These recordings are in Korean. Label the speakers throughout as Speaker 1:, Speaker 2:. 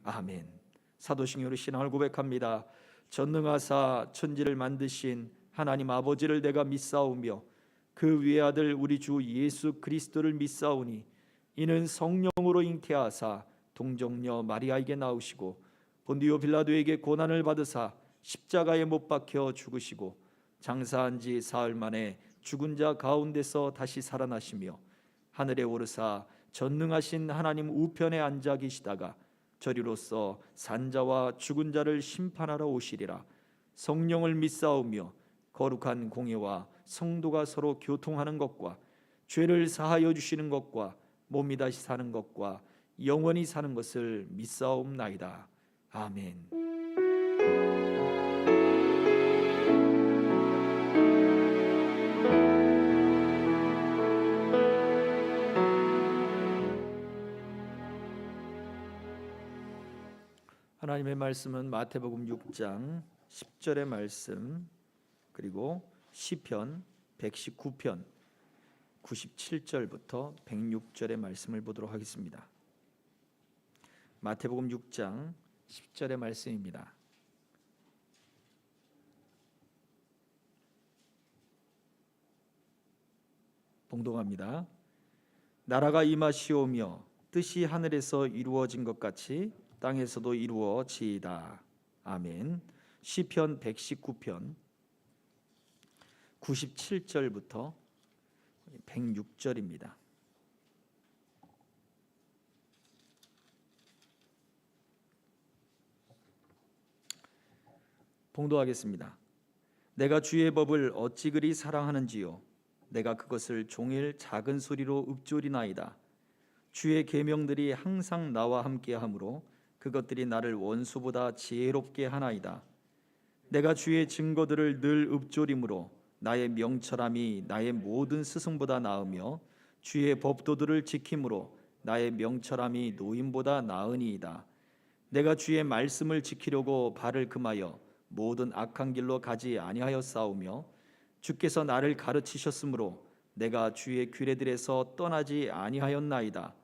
Speaker 1: 아멘. 사도신경으로 신앙을 고백합니다. 전능하사 천지를 만드신 하나님 아버지를 내가 믿사오며 그 외아들 우리 주 예수 그리스도를 믿사오니 이는 성령으로 잉태하사 동정녀 마리아에게 나오시고 본디오 빌라도에게 고난을 받으사 십자가에 못 박혀 죽으시고 장사한 지 사흘 만에 죽은 자 가운데서 다시 살아나시며 하늘에 오르사 전능하신 하나님 우편에 앉아 계시다가 저리로서 산자와 죽은 자를 심판하러 오시리라. 성령을 믿사오며 거룩한 공예와 성도가 서로 교통하는 것과 죄를 사하여 주시는 것과 몸이 다시 사는 것과 영원히 사는 것을 믿사옵나이다. 아멘. 하나님의 말씀은 마태복음 6장 10절의 말씀, 그리고 시편 119편 97절부터 106절의 말씀을 보도록 하겠습니다. 마태복음 6장 10절의 말씀입니다. 봉독합니다. 나라가 임하시오며 뜻이 하늘에서 이루어진 것 같이 땅에서도 이루어지이다. 아멘. 시편 119편 97절부터 106절입니다. 봉독하겠습니다. 내가 주의 법을 어찌 그리 사랑하는지요. 내가 그것을 종일 작은 소리로 읊조리나이다. 주의 계명들이 항상 나와 함께하므로 그것들이 나를 원수보다 지혜롭게 하나이다. 내가 주의 증거들을 늘 읊조림으로 나의 명철함이 나의 모든 스승보다 나으며 주의 법도들을 지킴으로 나의 명철함이 노인보다 나으니이다. 내가 주의 말씀을 지키려고 발을 금하여 모든 악한 길로 가지 아니하였사오며 주께서 나를 가르치셨으므로 내가 주의 규례들에서 떠나지 아니하였나이다.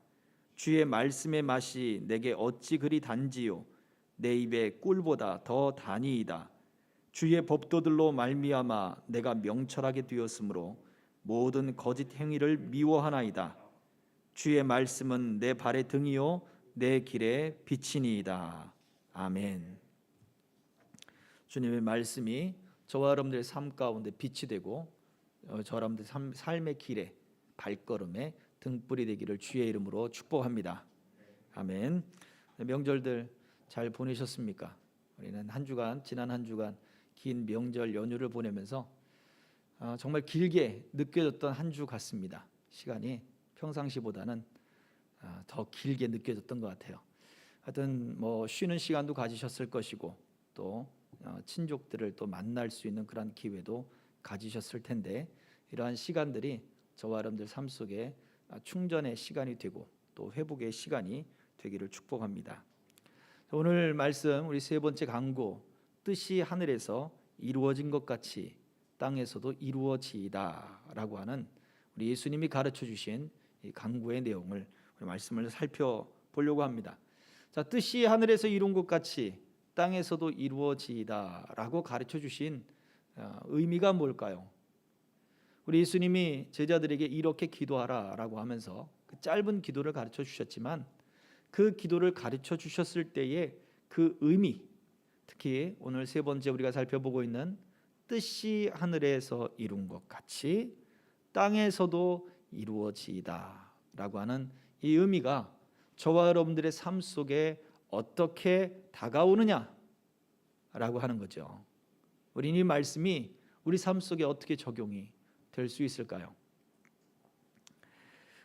Speaker 1: 주의 말씀의 맛이 내게 어찌 그리 단지요. 내 입에 꿀보다 더 다니이다. 주의 법도들로 말미암아 내가 명철하게 되었으므로 모든 거짓 행위를 미워하나이다. 주의 말씀은 내 발의 등이요 내 길의 빛이니이다. 아멘. 주님의 말씀이 저와 여러분들의 삶 가운데 빛이 되고 저와 여러분들의 삶의 길에 발걸음에 등불이 되기를 주의 이름으로 축복합니다. 아멘. 명절들 잘 보내셨습니까? 우리는 지난 한 주간 긴 명절 연휴를 보내면서 정말 길게 느껴졌던 한 주 같습니다. 시간이 평상시보다는 더 길게 느껴졌던 것 같아요. 하여튼 쉬는 시간도 가지셨을 것이고 또 친족들을 또 만날 수 있는 그런 기회도 가지셨을 텐데 이러한 시간들이 저와 여러분들 삶 속에 충전의 시간이 되고 또 회복의 시간이 되기를 축복합니다. 오늘 말씀 우리 세 번째 강구, 뜻이 하늘에서 이루어진 것 같이 땅에서도 이루어지이다라고 하는 우리 예수님이 가르쳐 주신 이 강구의 내용을 우리 말씀을 살펴보려고 합니다. 자, 뜻이 하늘에서 이룬 것 같이 땅에서도 이루어지이다라고 가르쳐 주신 의미가 뭘까요? 우리 예수님이 제자들에게 이렇게 기도하라라고 하면서 그 짧은 기도를 가르쳐 주셨지만 그 기도를 가르쳐 주셨을 때의 그 의미, 특히 오늘 세 번째 우리가 살펴보고 있는 뜻이 하늘에서 이룬 것 같이 땅에서도 이루어지이다라고 하는 이 의미가 저와 여러분들의 삶 속에 어떻게 다가오느냐라고 하는 거죠. 우리 이 말씀이 우리 삶 속에 어떻게 적용이 될 수 있을까요?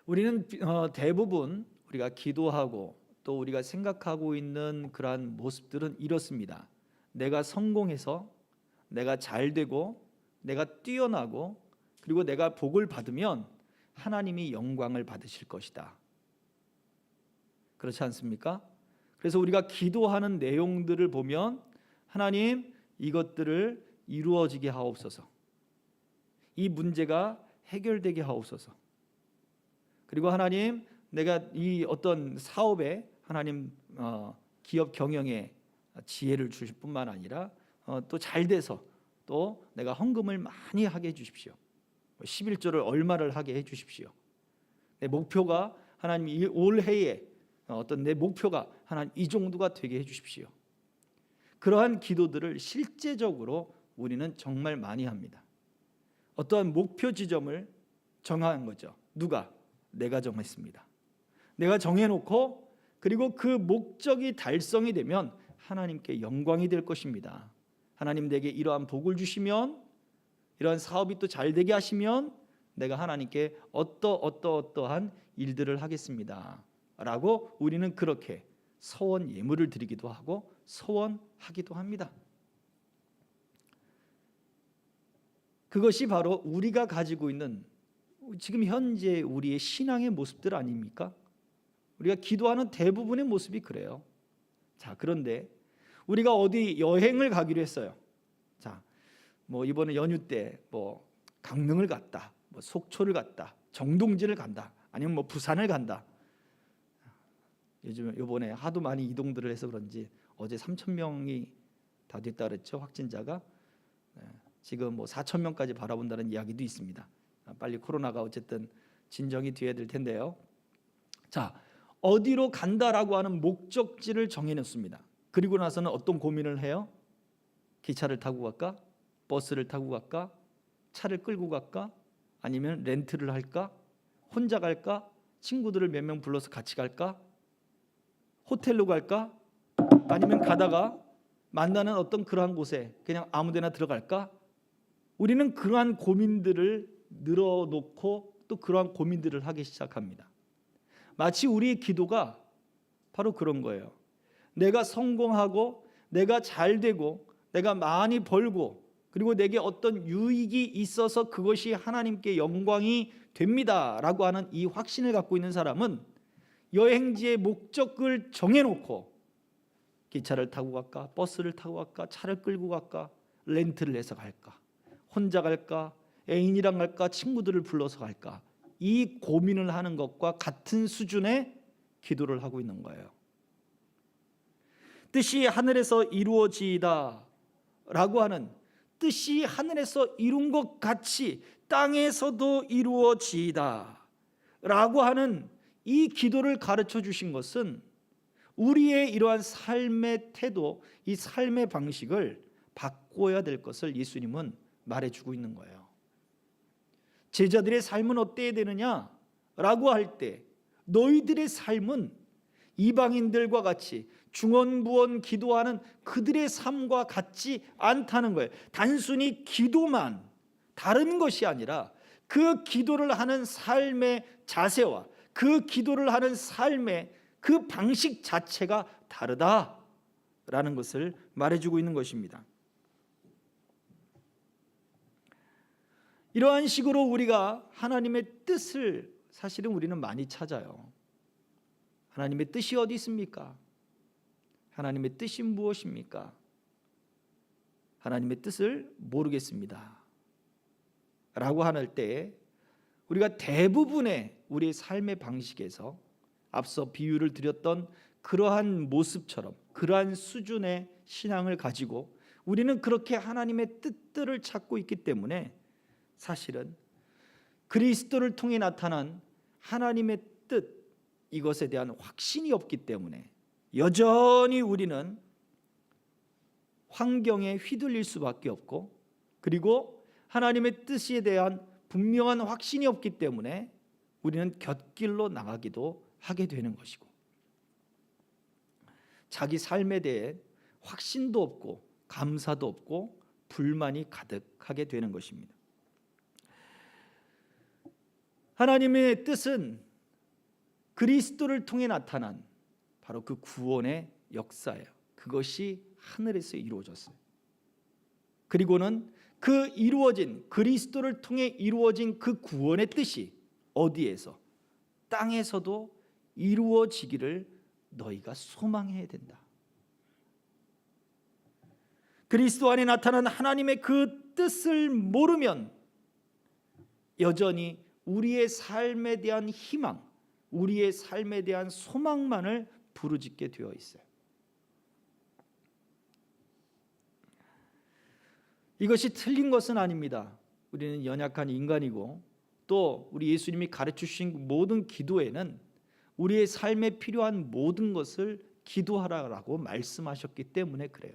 Speaker 1: 우리는 대부분 우리가 기도하고 또 우리가 생각하고 있는 그러한 모습들은 이렇습니다. 내가 성공해서 내가 잘되고 내가 뛰어나고 그리고 내가 복을 받으면 하나님이 영광을 받으실 것이다. 그렇지 않습니까? 그래서 우리가 기도하는 내용들을 보면 하나님 이것들을 이루어지게 하옵소서. 이 문제가 해결되게 하옵소서. 그리고 하나님 내가 이 어떤 사업에 하나님 기업 경영에 지혜를 주실 뿐만 아니라 또 잘 돼서 또 내가 헌금을 많이 하게 해주십시오. 11조를 얼마를 하게 해주십시오. 내 목표가 하나님 올해에 어떤 내 목표가 하나님 이 정도가 되게 해주십시오. 그러한 기도들을 실제적으로 우리는 정말 많이 합니다. 어떠한 목표 지점을 정한 거죠. 누가? 내가 정했습니다. 내가 정해놓고 그리고 그 목적이 달성이 되면 하나님께 영광이 될 것입니다. 하나님 내게 이러한 복을 주시면, 이러한 사업이 또 잘 되게 하시면 내가 하나님께 어떠한 일들을 하겠습니다 라고 우리는 그렇게 서원 예물을 드리기도 하고 서원하기도 합니다. 그것이 바로 우리가 가지고 있는 지금 현재 우리의 신앙의 모습들 아닙니까? 우리가 기도하는 대부분의 모습이 그래요. 자, 그런데 우리가 어디 여행을 가기로 했어요. 자, 뭐 이번에 연휴 때 뭐 강릉을 갔다, 뭐 속초를 갔다, 정동진을 간다, 아니면 뭐 부산을 간다. 요번에 하도 많이 이동들을 해서 그런지 어제 3,000명이 다 됐다 그랬죠, 확진자가. 지금 뭐 4,000명까지 바라본다는 이야기도 있습니다. 빨리 코로나가 어쨌든 진정이 돼야 될 텐데요. 자, 어디로 간다라고 하는 목적지를 정해놓습니다. 그리고 나서는 어떤 고민을 해요? 기차를 타고 갈까? 버스를 타고 갈까? 차를 끌고 갈까? 아니면 렌트를 할까? 혼자 갈까? 친구들을 몇 명 불러서 같이 갈까? 호텔로 갈까? 아니면 가다가 만나는 어떤 그러한 곳에 그냥 아무데나 들어갈까? 우리는 그러한 고민들을 늘어놓고 또 그러한 고민들을 하기 시작합니다. 마치 우리의 기도가 바로 그런 거예요. 내가 성공하고 내가 잘 되고 내가 많이 벌고 그리고 내게 어떤 유익이 있어서 그것이 하나님께 영광이 됩니다라고 하는 이 확신을 갖고 있는 사람은 여행지의 목적을 정해놓고 기차를 타고 갈까? 버스를 타고 갈까? 차를 끌고 갈까? 렌트를 해서 갈까? 혼자 갈까? 애인이랑 갈까? 친구들을 불러서 갈까? 이 고민을 하는 것과 같은 수준의 기도를 하고 있는 거예요. 뜻이 하늘에서 이루어지이다 라고 하는, 뜻이 하늘에서 이룬 것 같이 땅에서도 이루어지이다 라고 하는 이 기도를 가르쳐 주신 것은 우리의 이러한 삶의 태도, 이 삶의 방식을 바꿔야 될 것을 예수님은 말해주고 있는 거예요. 제자들의 삶은 어때야 되느냐라고 할 때 너희들의 삶은 이방인들과 같이 중언부언 기도하는 그들의 삶과 같지 않다는 거예요. 단순히 기도만 다른 것이 아니라 그 기도를 하는 삶의 자세와 그 기도를 하는 삶의 그 방식 자체가 다르다라는 것을 말해주고 있는 것입니다. 이러한 식으로 우리가 하나님의 뜻을 사실은 우리는 많이 찾아요. 하나님의 뜻이 어디 있습니까? 하나님의 뜻이 무엇입니까? 하나님의 뜻을 모르겠습니다 라고 할 때 우리가 대부분의 우리의 삶의 방식에서 앞서 비유를 드렸던 그러한 모습처럼 그러한 수준의 신앙을 가지고 우리는 그렇게 하나님의 뜻들을 찾고 있기 때문에 사실은 그리스도를 통해 나타난 하나님의 뜻, 이것에 대한 확신이 없기 때문에 여전히 우리는 환경에 휘둘릴 수밖에 없고, 그리고 하나님의 뜻에 대한 분명한 확신이 없기 때문에 우리는 곁길로 나가기도 하게 되는 것이고, 자기 삶에 대해 확신도 없고 감사도 없고 불만이 가득하게 되는 것입니다. 하나님의 뜻은 그리스도를 통해 나타난 바로 그 구원의 역사예요. 그것이 하늘에서 이루어졌어요. 그리고는 그 이루어진, 그리스도를 통해 이루어진 그 구원의 뜻이 어디에서? 땅에서도 이루어지기를 너희가 소망해야 된다. 그리스도 안에 나타난 하나님의 그 뜻을 모르면 여전히 우리의 삶에 대한 희망, 우리의 삶에 대한 소망만을 부르짖게 되어 있어요.
Speaker 2: 이것이 틀린 것은 아닙니다. 우리는 연약한 인간이고 또 우리 예수님이 가르쳐 주신 모든 기도에는 우리의 삶에 필요한 모든 것을 기도하라고 말씀하셨기 때문에 그래요.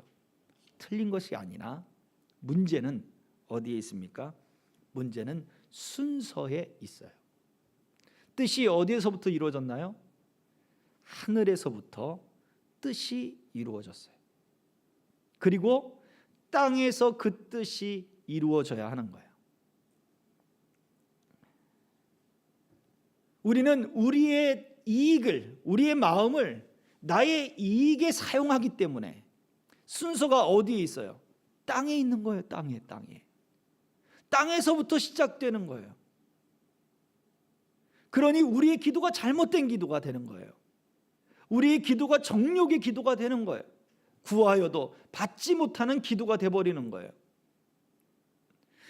Speaker 2: 틀린 것이 아니라 문제는 어디에 있습니까? 문제는 순서에 있어요. 뜻이 어디에서부터 이루어졌나요? 하늘에서부터 뜻이 이루어졌어요. 그리고 땅에서 그 뜻이 이루어져야 하는 거예요. 우리는 우리의 이익을, 우리의 마음을 나의 이익에 사용하기 때문에 순서가 어디에 있어요? 땅에 있는 거예요. 땅에. 땅에서부터 시작되는 거예요. 그러니 우리의 기도가 잘못된 기도가 되는 거예요. 우리의 기도가 정욕의 기도가 되는 거예요. 구하여도 받지 못하는 기도가 되어버리는 거예요.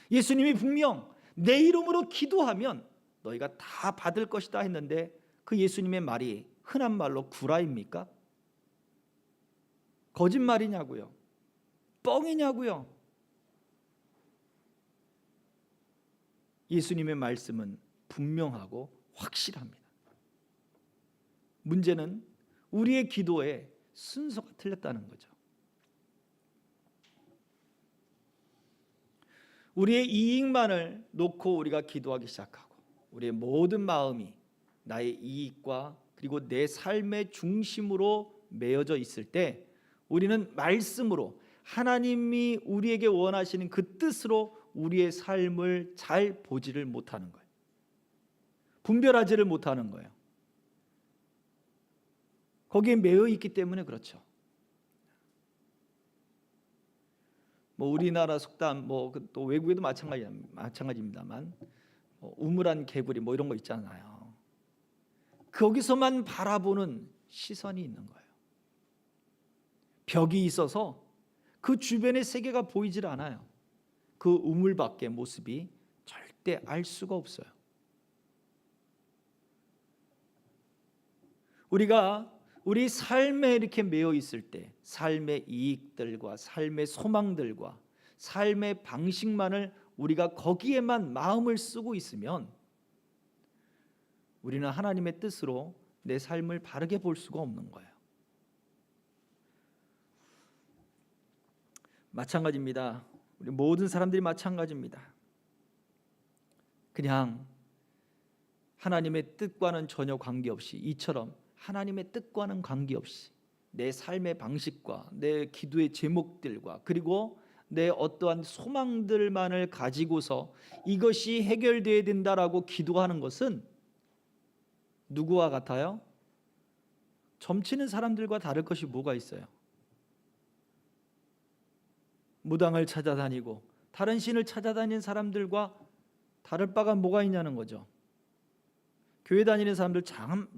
Speaker 2: 예수님이 분명 내 이름으로 기도하면 너희가 다 받을 것이다 했는데 그 예수님의 말이 흔한 말로 구라입니까? 거짓말이냐고요? 뻥이냐고요? 예수님의 말씀은 분명하고 확실합니다. 문제는 우리의 기도의 순서가 틀렸다는 거죠. 우리의 이익만을 놓고 우리가 기도하기 시작하고 우리의 모든 마음이 나의 이익과 그리고 내 삶의 중심으로 매여져 있을 때 우리는 말씀으로 하나님이 우리에게 원하시는 그 뜻으로 우리의 삶을 잘 보지를 못하는 거예요. 분별하지를 못하는 거예요. 거기에 매여 있기 때문에 그렇죠. 우리나라 속담 또 외국에도 마찬가지입니다만 우물안 개구리 이런 거 있잖아요. 거기서만 바라보는 시선이 있는 거예요. 벽이 있어서 그 주변의 세계가 보이질 않아요. 그 우물 밖의 모습이 절대 알 수가 없어요. 우리가 우리 삶에 이렇게 매여 있을 때 삶의 이익들과 삶의 소망들과 삶의 방식만을 우리가 거기에만 마음을 쓰고 있으면 우리는 하나님의 뜻으로 내 삶을 바르게 볼 수가 없는 거예요. 마찬가지입니다. 우리 모든 사람들이 마찬가지입니다. 그냥 하나님의 뜻과는 전혀 관계없이 이처럼 하나님의 뜻과는 관계없이 내 삶의 방식과 내 기도의 제목들과 그리고 내 어떠한 소망들만을 가지고서 이것이 해결되어야 된다라고 기도하는 것은 누구와 같아요? 점치는 사람들과 다를 것이 뭐가 있어요? 무당을 찾아다니고 다른 신을 찾아다니는 사람들과 다를 바가 뭐가 있냐는 거죠. 교회 다니는 사람들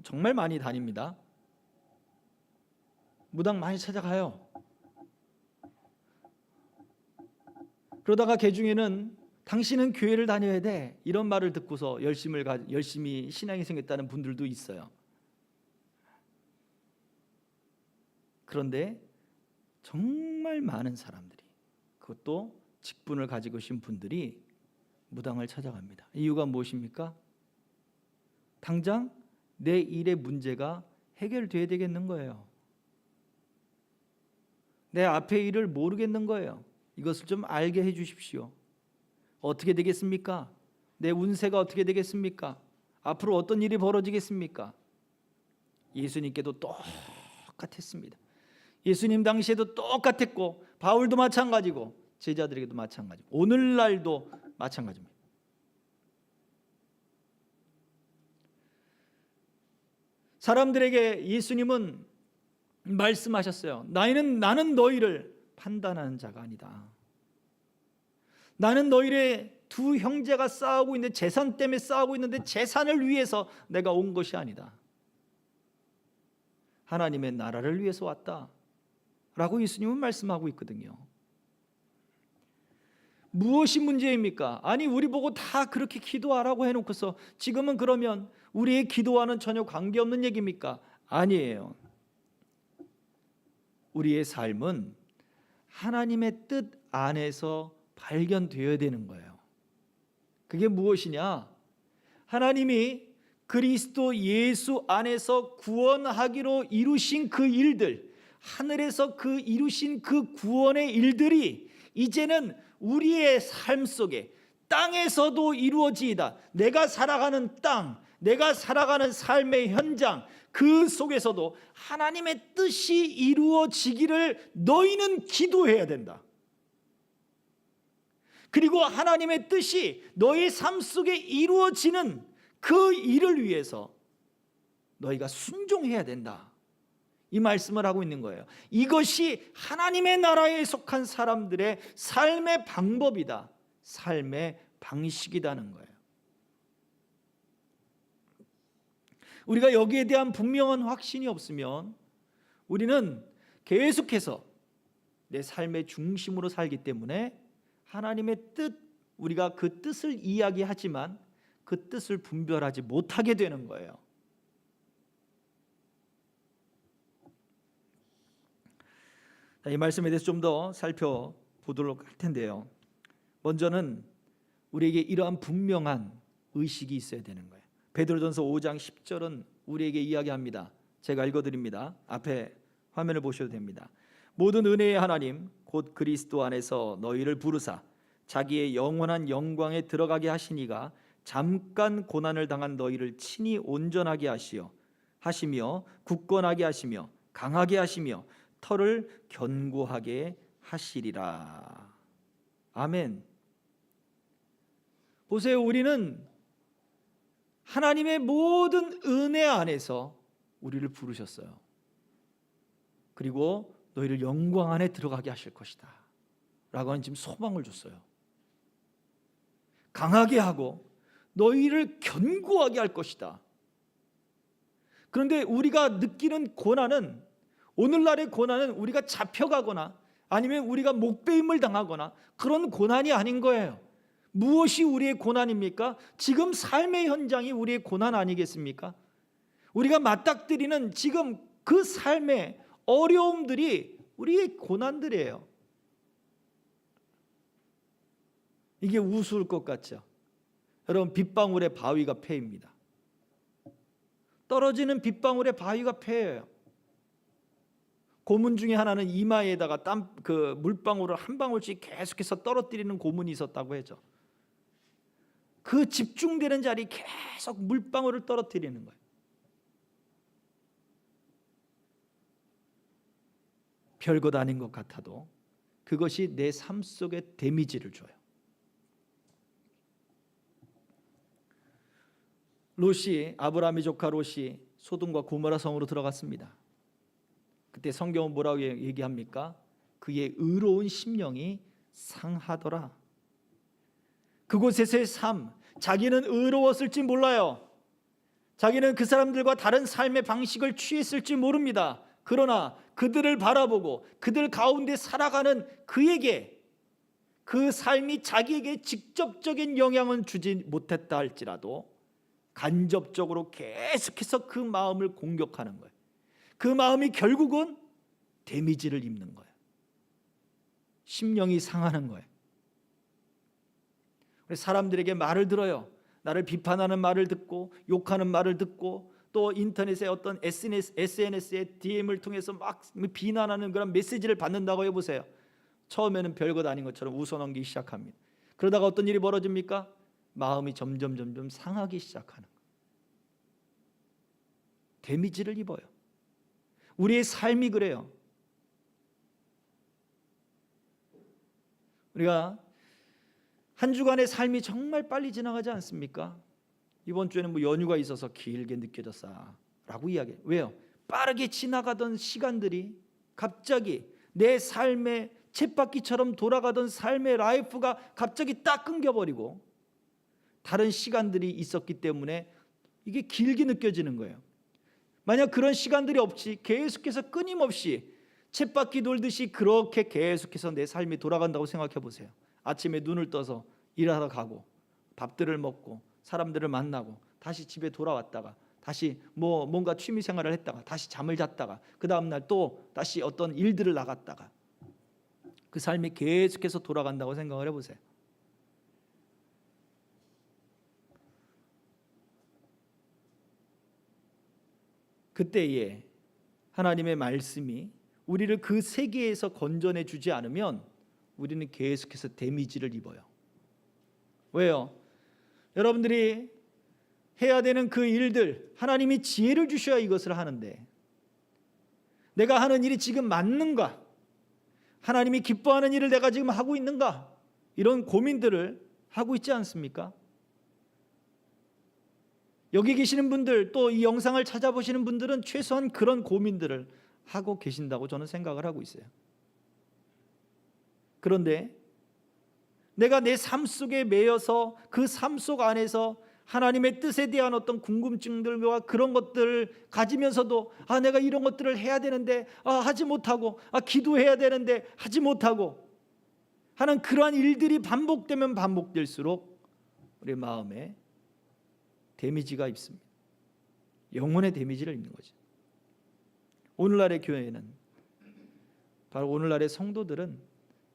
Speaker 2: 정말 많이 다닙니다. 무당 많이 찾아가요. 그러다가 개중에는 당신은 교회를 다녀야 돼 이런 말을 듣고서 열심히 신앙이 생겼다는 분들도 있어요. 그런데 정말 많은 사람들이, 그것도 직분을 가지고 계신 분들이 무당을 찾아갑니다. 이유가 무엇입니까? 당장 내 일의 문제가 해결돼야 되겠는 거예요. 내 앞의 일을 모르겠는 거예요. 이것을 좀 알게 해 주십시오. 어떻게 되겠습니까? 내 운세가 어떻게 되겠습니까? 앞으로 어떤 일이 벌어지겠습니까? 예수님께도 똑같았습니다. 예수님 당시에도 똑같았고 바울도 마찬가지고 제자들에게도 마찬가지고 오늘날도 마찬가지입니다. 사람들에게 예수님은 말씀하셨어요. 나는 너희를 판단하는 자가 아니다. 나는 너희의 두 형제가 싸우고 있는데 재산 때문에 싸우고 있는데 재산을 위해서 내가 온 것이 아니다. 하나님의 나라를 위해서 왔다 라고 예수님은 말씀하고 있거든요. 무엇이 문제입니까? 아니 우리 보고 다 그렇게 기도하라고 해놓고서 지금은 그러면 우리의 기도와는 전혀 관계없는 얘기입니까? 아니에요. 우리의 삶은 하나님의 뜻 안에서 발견되어야 되는 거예요. 그게 무엇이냐? 하나님이 그리스도 예수 안에서 구원하기로 이루신 그 일들, 하늘에서 그 이루신 그 구원의 일들이 이제는 우리의 삶 속에 땅에서도 이루어지이다. 내가 살아가는 땅, 내가 살아가는 삶의 현장, 그 속에서도 하나님의 뜻이 이루어지기를 너희는 기도해야 된다. 그리고 하나님의 뜻이 너희 삶 속에 이루어지는 그 일을 위해서 너희가 순종해야 된다. 이 말씀을 하고 있는 거예요. 이것이 하나님의 나라에 속한 사람들의 삶의 방법이다. 삶의 방식이라는 거예요. 우리가 여기에 대한 분명한 확신이 없으면 우리는 계속해서 내 삶의 중심으로 살기 때문에 하나님의 뜻, 우리가 그 뜻을 이야기하지만 그 뜻을 분별하지 못하게 되는 거예요. 이 말씀에 대해서 좀 더 살펴보도록 할 텐데요. 먼저는 우리에게 이러한 분명한 의식이 있어야 되는 거예요. 베드로전서 5장 10절은 우리에게 이야기합니다. 제가 읽어드립니다. 앞에 화면을 보셔도 됩니다. 모든 은혜의 하나님 곧 그리스도 안에서 너희를 부르사 자기의 영원한 영광에 들어가게 하시니가 잠깐 고난을 당한 너희를 친히 온전하게 하시며 굳건하게 하시며 강하게 하시며 터를 견고하게 하시리라. 아멘. 보세요. 우리는 하나님의 모든 은혜 안에서 우리를 부르셨어요. 그리고 너희를 영광 안에 들어가게 하실 것이다 라고 하는 지금 소망을 줬어요. 강하게 하고 너희를 견고하게 할 것이다. 그런데 우리가 느끼는 고난은, 오늘날의 고난은 우리가 잡혀가거나 아니면 우리가 목배임을 당하거나 그런 고난이 아닌 거예요. 무엇이 우리의 고난입니까? 지금 삶의 현장이 우리의 고난 아니겠습니까? 우리가 맞닥뜨리는 지금 그 삶의 어려움들이 우리의 고난들이에요. 이게 우스울 것 같죠? 여러분, 빗방울의 바위가 폐입니다. 떨어지는 빗방울의 바위가 폐예요. 고문 중에 하나는 이마에다가 그 물방울을 한 방울씩 계속해서 떨어뜨리는 고문이 있었다고 해죠. 그 집중되는 자리 계속 물방울을 떨어뜨리는 거예요. 별것 아닌 것 같아도 그것이 내 삶 속에 데미지를 줘요. 아브라함의 조카 롯이 소돔과 고모라 성으로 들어갔습니다. 그때 성경은 뭐라고 얘기합니까? 그의 의로운 심령이 상하더라. 그곳에서의 삶, 자기는 의로웠을지 몰라요. 자기는 그 사람들과 다른 삶의 방식을 취했을지 모릅니다. 그러나 그들을 바라보고 그들 가운데 살아가는 그에게 그 삶이 자기에게 직접적인 영향은 주지 못했다 할지라도 간접적으로 계속해서 그 마음을 공격하는 거예요. 그 마음이 결국은 데미지를 입는 거예요. 심령이 상하는 거예요. 사람들에게 말을 들어요. 나를 비판하는 말을 듣고 욕하는 말을 듣고 또 인터넷에 어떤 SNS의 DM을 통해서 막 비난하는 그런 메시지를 받는다고 해보세요. 처음에는 별것 아닌 것처럼 웃어넘기기 시작합니다. 그러다가 어떤 일이 벌어집니까? 마음이 점점 상하기 시작하는 거예요. 데미지를 입어요. 우리의 삶이 그래요. 우리가 한 주간의 삶이 정말 빨리 지나가지 않습니까? 이번 주에는 연휴가 있어서 길게 느껴졌다라고 이야기해요. 왜요? 빠르게 지나가던 시간들이 갑자기 내 삶의 쳇바퀴처럼 돌아가던 삶의 라이프가 갑자기 딱 끊겨버리고 다른 시간들이 있었기 때문에 이게 길게 느껴지는 거예요. 만약 그런 시간들이 없이 계속해서 끊임없이 쳇바퀴 돌듯이 그렇게 계속해서 내 삶이 돌아간다고 생각해 보세요. 아침에 눈을 떠서 일하러 가고 밥들을 먹고 사람들을 만나고 다시 집에 돌아왔다가 다시 뭔가 취미 생활을 했다가 다시 잠을 잤다가 그 다음 날 또 다시 어떤 일들을 나갔다가 그 삶이 계속해서 돌아간다고 생각을 해보세요. 그때에 하나님의 말씀이 우리를 그 세계에서 건져내 주지 않으면 우리는 계속해서 데미지를 입어요. 왜요? 여러분들이 해야 되는 그 일들, 하나님이 지혜를 주셔야 이것을 하는데, 내가 하는 일이 지금 맞는가? 하나님이 기뻐하는 일을 내가 지금 하고 있는가? 이런 고민들을 하고 있지 않습니까? 여기 계시는 분들, 또 이 영상을 찾아보시는 분들은 최소한 그런 고민들을 하고 계신다고 저는 생각을 하고 있어요. 그런데 내가 내 삶 속에 매여서 그 삶 속 안에서 하나님의 뜻에 대한 어떤 궁금증들과 그런 것들을 가지면서도 내가 이런 것들을 해야 되는데 하지 못하고, 기도해야 되는데 하지 못하고 하는 그러한 일들이 반복되면 반복될수록 우리 마음에 데미지가 있습니다. 영혼의 데미지를 입는 거죠. 오늘날의 교회는, 바로 오늘날의 성도들은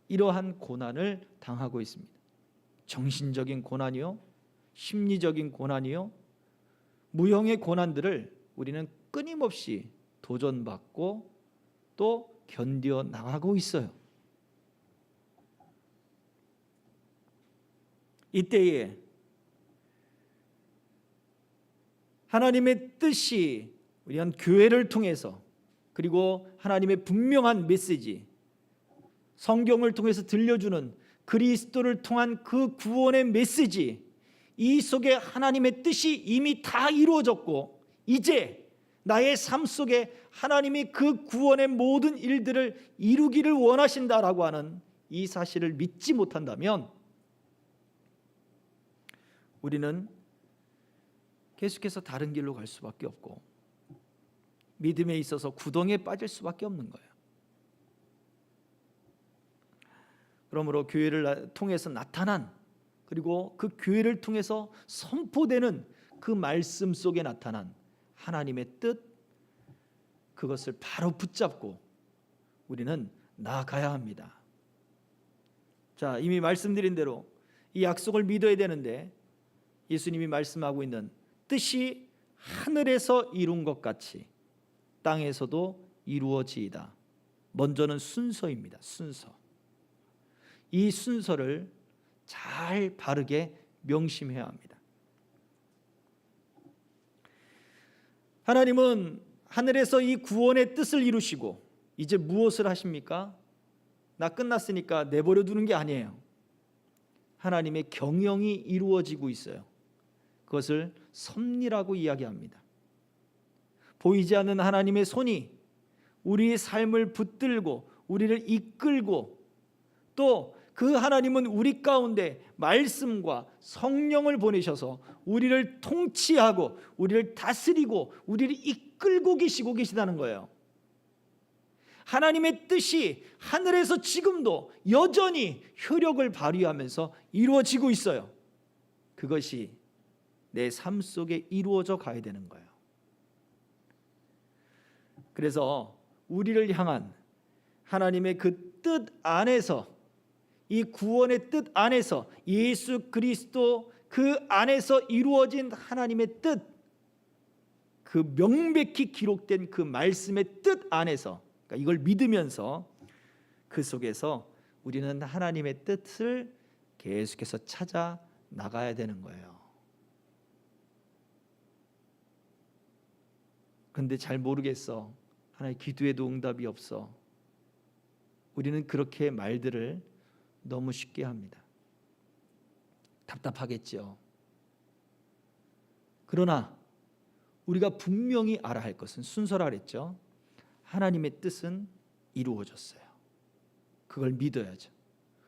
Speaker 2: 이러한 고난을 당하고 있습니다. 정신적인 고난이요, 심리적인 고난이요, 무형의 고난들을 우리는 끊임없이 도전받고 또 견뎌 나가고 있어요. 이때에 하나님의 뜻이 우리 한 교회를 통해서, 그리고 하나님의 분명한 메시지, 성경을 통해서 들려주는 그리스도를 통한 그 구원의 메시지, 이 속에 하나님의 뜻이 이미 다 이루어졌고, 이제 나의 삶 속에 하나님이 그 구원의 모든 일들을 이루기를 원하신다라고 하는 이 사실을 믿지 못한다면 우리는 계속해서 다른 길로 갈 수밖에 없고, 믿음에 있어서 구덩이에 빠질 수밖에 없는 거예요. 그러므로 교회를 통해서 나타난, 그리고 그 교회를 통해서 선포되는 그 말씀 속에 나타난 하나님의 뜻, 그것을 바로 붙잡고 우리는 나아가야 합니다. 자, 이미 말씀드린 대로 이 약속을 믿어야 되는데, 예수님이 말씀하고 있는 뜻이 하늘에서 이룬 것 같이 땅에서도 이루어지이다. 먼저는 순서입니다. 순서. 이 순서를 잘 바르게 명심해야 합니다. 하나님은 하늘에서 이 구원의 뜻을 이루시고 이제 무엇을 하십니까? 나 끝났으니까 내버려 두는 게 아니에요. 하나님의 경영이 이루어지고 있어요. 그것을 섭리라고 이야기합니다. 보이지 않는 하나님의 손이 우리의 삶을 붙들고 우리를 이끌고, 또 그 하나님은 우리 가운데 말씀과 성령을 보내셔서 우리를 통치하고 우리를 다스리고 우리를 이끌고 계시다는 거예요. 하나님의 뜻이 하늘에서 지금도 여전히 효력을 발휘하면서 이루어지고 있어요. 그것이 내 삶 속에 이루어져 가야 되는 거예요. 그래서 우리를 향한 하나님의 그 뜻 안에서, 이 구원의 뜻 안에서, 예수 그리스도 그 안에서 이루어진 하나님의 뜻, 그 명백히 기록된 그 말씀의 뜻 안에서, 그러니까 이걸 믿으면서 그 속에서 우리는 하나님의 뜻을 계속해서 찾아 나가야 되는 거예요. 근데 잘 모르겠어, 하나님 기도에도 응답이 없어, 우리는 그렇게 말들을 너무 쉽게 합니다. 답답하겠죠. 그러나 우리가 분명히 알아야 할 것은, 순서라 그랬죠. 하나님의 뜻은 이루어졌어요. 그걸 믿어야죠.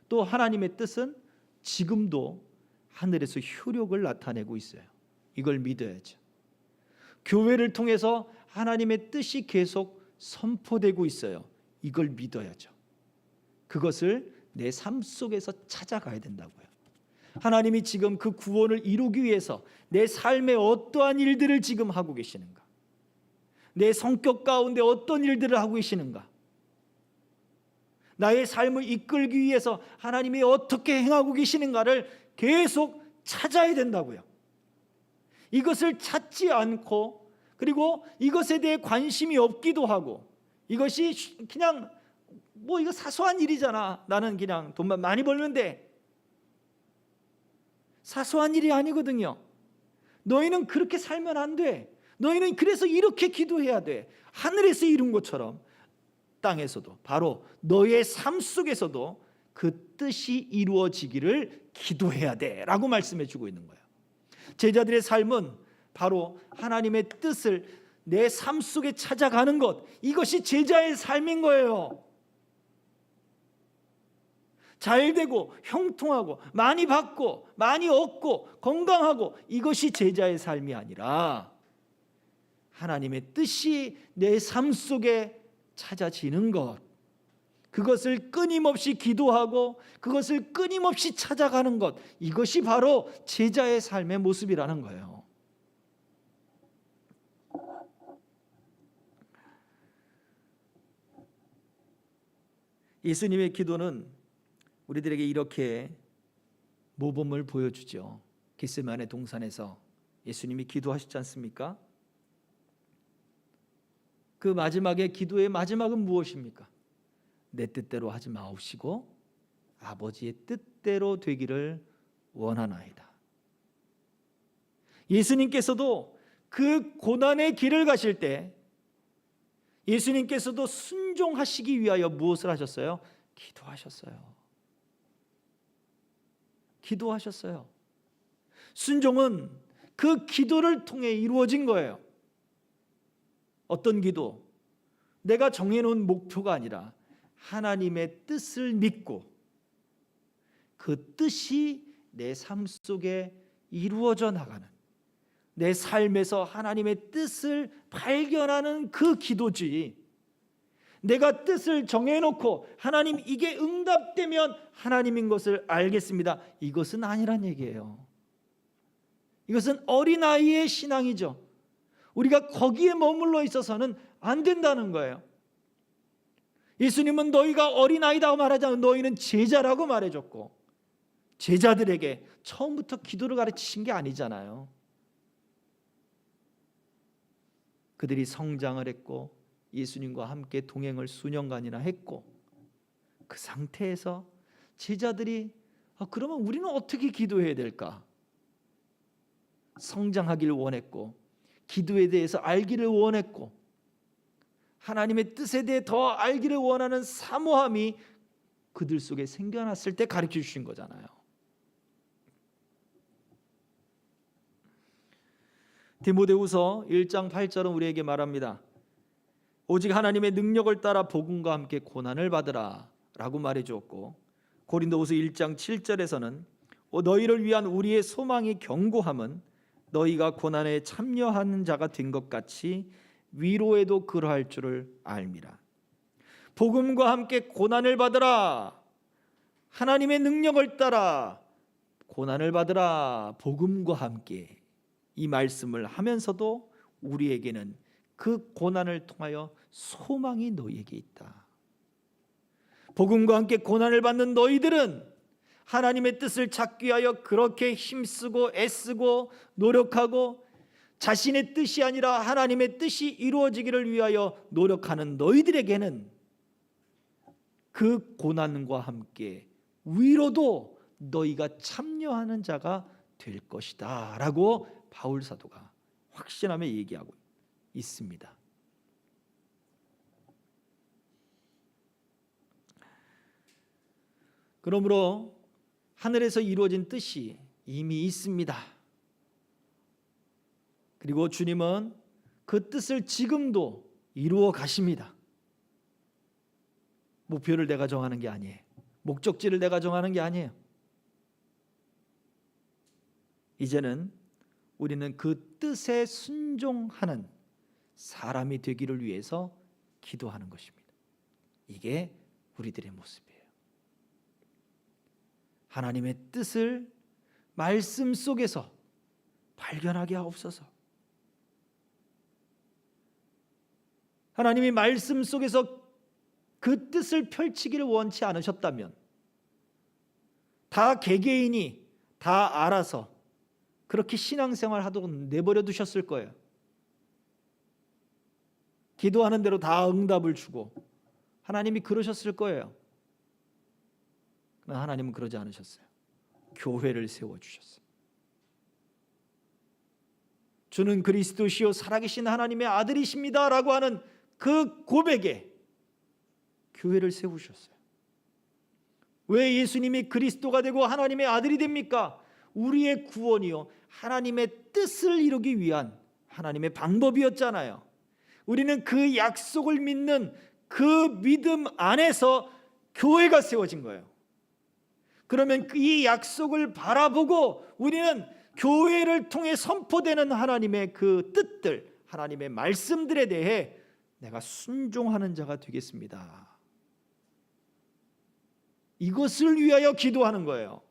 Speaker 2: 또 하나님의 뜻은 지금도 하늘에서 효력을 나타내고 있어요. 이걸 믿어야죠. 교회를 통해서 하나님의 뜻이 계속 선포되고 있어요. 이걸 믿어야죠. 그것을 내 삶 속에서 찾아가야 된다고요. 하나님이 지금 그 구원을 이루기 위해서 내 삶에 어떠한 일들을 지금 하고 계시는가? 내 성격 가운데 어떤 일들을 하고 계시는가? 나의 삶을 이끌기 위해서 하나님이 어떻게 행하고 계시는가를 계속 찾아야 된다고요. 이것을 찾지 않고, 그리고 이것에 대해 관심이 없기도 하고, 이것이 그냥 뭐 이거 사소한 일이잖아, 나는 그냥 돈만 많이 벌면 돼. 사소한 일이 아니거든요. 너희는 그렇게 살면 안 돼. 너희는 그래서 이렇게 기도해야 돼. 하늘에서 이룬 것처럼 땅에서도, 바로 너의 삶 속에서도 그 뜻이 이루어지기를 기도해야 돼 라고 말씀해 주고 있는 거예요. 제자들의 삶은 바로 하나님의 뜻을 내 삶 속에 찾아가는 것, 이것이 제자의 삶인 거예요. 잘되고 형통하고 많이 받고 많이 얻고 건강하고, 이것이 제자의 삶이 아니라 하나님의 뜻이 내 삶 속에 찾아지는 것, 그것을 끊임없이 기도하고 그것을 끊임없이 찾아가는 것, 이것이 바로 제자의 삶의 모습이라는 거예요. 예수님의 기도는 우리들에게 이렇게 모범을 보여주죠. 겟세마네 동산에서 예수님이 기도하시지 않습니까? 그 마지막에 기도의 마지막은 무엇입니까? 내 뜻대로 하지 마옵시고 아버지의 뜻대로 되기를 원하나이다. 예수님께서도 그 고난의 길을 가실 때 예수님께서도 순종하시기 위하여 무엇을 하셨어요? 기도하셨어요. 기도하셨어요. 순종은 그 기도를 통해 이루어진 거예요. 어떤 기도? 내가 정해놓은 목표가 아니라 하나님의 뜻을 믿고 그 뜻이 내 삶 속에 이루어져 나가는, 내 삶에서 하나님의 뜻을 발견하는 그 기도지, 내가 뜻을 정해놓고 하나님 이게 응답되면 하나님인 것을 알겠습니다, 이것은 아니란 얘기예요. 이것은 어린아이의 신앙이죠. 우리가 거기에 머물러 있어서는 안 된다는 거예요. 예수님은 너희가 어린아이다 말하지 않고 너희는 제자라고 말해줬고, 제자들에게 처음부터 기도를 가르치신 게 아니잖아요. 그들이 성장을 했고 예수님과 함께 동행을 수년간이나 했고, 그 상태에서 제자들이 그러면 우리는 어떻게 기도해야 될까? 성장하기를 원했고, 기도에 대해서 알기를 원했고, 하나님의 뜻에 대해 더 알기를 원하는 사모함이 그들 속에 생겨났을 때 가르쳐 주신 거잖아요. 디모데후서 1장 8절은 우리에게 말합니다. 오직 하나님의 능력을 따라 복음과 함께 고난을 받으라 라고 말해주었고, 고린도후서 1장 7절에서는 너희를 위한 우리의 소망이 견고함은 너희가 고난에 참여하는 자가 된 것 같이 위로에도 그러할 줄을 알미라. 복음과 함께 고난을 받으라, 하나님의 능력을 따라 고난을 받으라, 복음과 함께, 이 말씀을 하면서도 우리에게는 그 고난을 통하여 소망이 너희에게 있다. 복음과 함께 고난을 받는 너희들은 하나님의 뜻을 찾기 위하여 그렇게 힘쓰고 애쓰고 노력하고 자신의 뜻이 아니라 하나님의 뜻이 이루어지기를 위하여 노력하는 너희들에게는 그 고난과 함께 위로도 너희가 참여하는 자가 될 것이다 라고 바울 사도가 확신하며 얘기하고 있습니다. 그러므로 하늘에서 이루어진 뜻이 이미 있습니다. 그리고 주님은 그 뜻을 지금도 이루어 가십니다. 목표를 내가 정하는 게 아니에요. 목적지를 내가 정하는 게 아니에요. 이제는 우리는 그 뜻에 순종하는 사람이 되기를 위해서 기도하는 것입니다. 이게 우리들의 모습이에요. 하나님의 뜻을 말씀 속에서 발견하게 하옵소서. 하나님이 말씀 속에서 그 뜻을 펼치기를 원치 않으셨다면 다 개개인이 다 알아서 그렇게 신앙생활 하도록 내버려 두셨을 거예요. 기도하는 대로 다 응답을 주고 하나님이 그러셨을 거예요. 그러나 하나님은 그러지 않으셨어요. 교회를 세워주셨어요. 주는 그리스도시요 살아계신 하나님의 아들이십니다 라고 하는 그 고백에 교회를 세우셨어요. 왜 예수님이 그리스도가 되고 하나님의 아들이 됩니까? 우리의 구원이요 하나님의 뜻을 이루기 위한 하나님의 방법이었잖아요. 우리는 그 약속을 믿는 그 믿음 안에서 교회가 세워진 거예요. 그러면 이 약속을 바라보고 우리는 교회를 통해 선포되는 하나님의 그 뜻들, 하나님의 말씀들에 대해 내가 순종하는 자가 되겠습니다. 이것을 위하여 기도하는 거예요.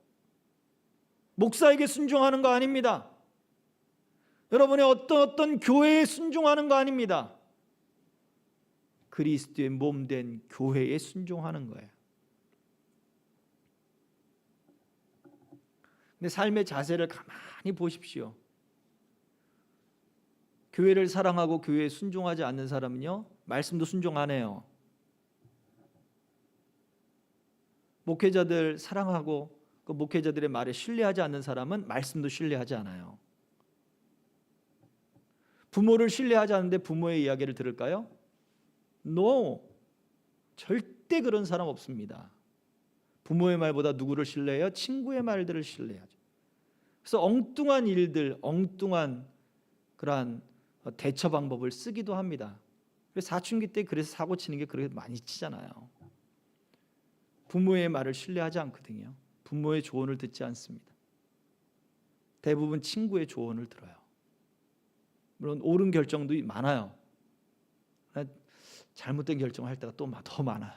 Speaker 2: 목사에게 순종하는 거 아닙니다. 여러분의 어떤 교회에 순종하는 거 아닙니다. 그리스도의 몸된 교회에 순종하는 거예요. 근데 삶의 자세를 가만히 보십시오. 교회를 사랑하고 교회에 순종하지 않는 사람은요, 말씀도 순종 안 해요. 목회자들 사랑하고 그 목회자들의 말에 신뢰하지 않는 사람은 말씀도 신뢰하지 않아요. 부모를 신뢰하지 않는데 부모의 이야기를 들을까요? No, 절대 그런 사람 없습니다. 부모의 말보다 누구를 신뢰해요? 친구의 말들을 신뢰하죠. 그래서 엉뚱한 일들, 엉뚱한 그러한 대처 방법을 쓰기도 합니다. 그래서 사춘기 때 그래서 사고 치는 게 그렇게 많이 치잖아요. 부모의 말을 신뢰하지 않거든요. 부모의 조언을 듣지 않습니다. 대부분 친구의 조언을 들어요. 물론 옳은 결정도 많아요. 잘못된 결정을 할 때가 또 더 많아요.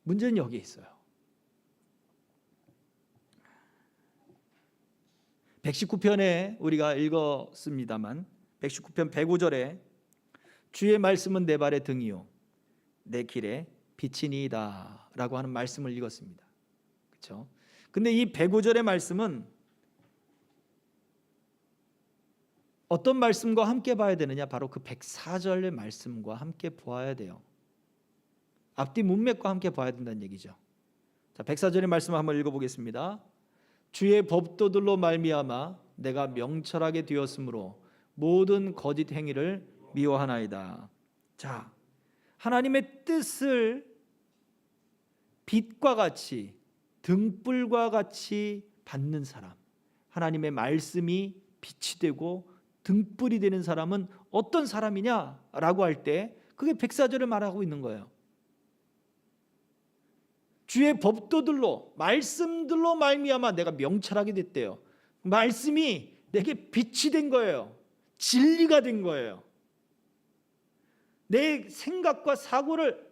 Speaker 2: 문제는 여기에 있어요. 119편에 우리가 읽었습니다만 119편 105절에 주의 말씀은 내 발의 등이요 내 길에 빛이니이다 라고 하는 말씀을 읽었습니다. 그렇죠? 근데 이 105절의 말씀은 어떤 말씀과 함께 봐야 되느냐? 바로 그 104절의 말씀과 함께 보아야 돼요. 앞뒤 문맥과 함께 봐야 된다는 얘기죠. 자, 104절의 말씀을 한번 읽어보겠습니다. 주의 법도들로 말미암아 내가 명철하게 되었으므로 모든 거짓 행위를 미워하나이다. 자, 하나님의 뜻을 빛과 같이 등불과 같이 받는 사람, 하나님의 말씀이 빛이 되고 등불이 되는 사람은 어떤 사람이냐라고 할 때 그게 104절을 말하고 있는 거예요. 주의 법도들로 말씀들로 말미암아 내가 명철하게 됐대요. 말씀이 내게 빛이 된 거예요. 진리가 된 거예요. 내 생각과 사고를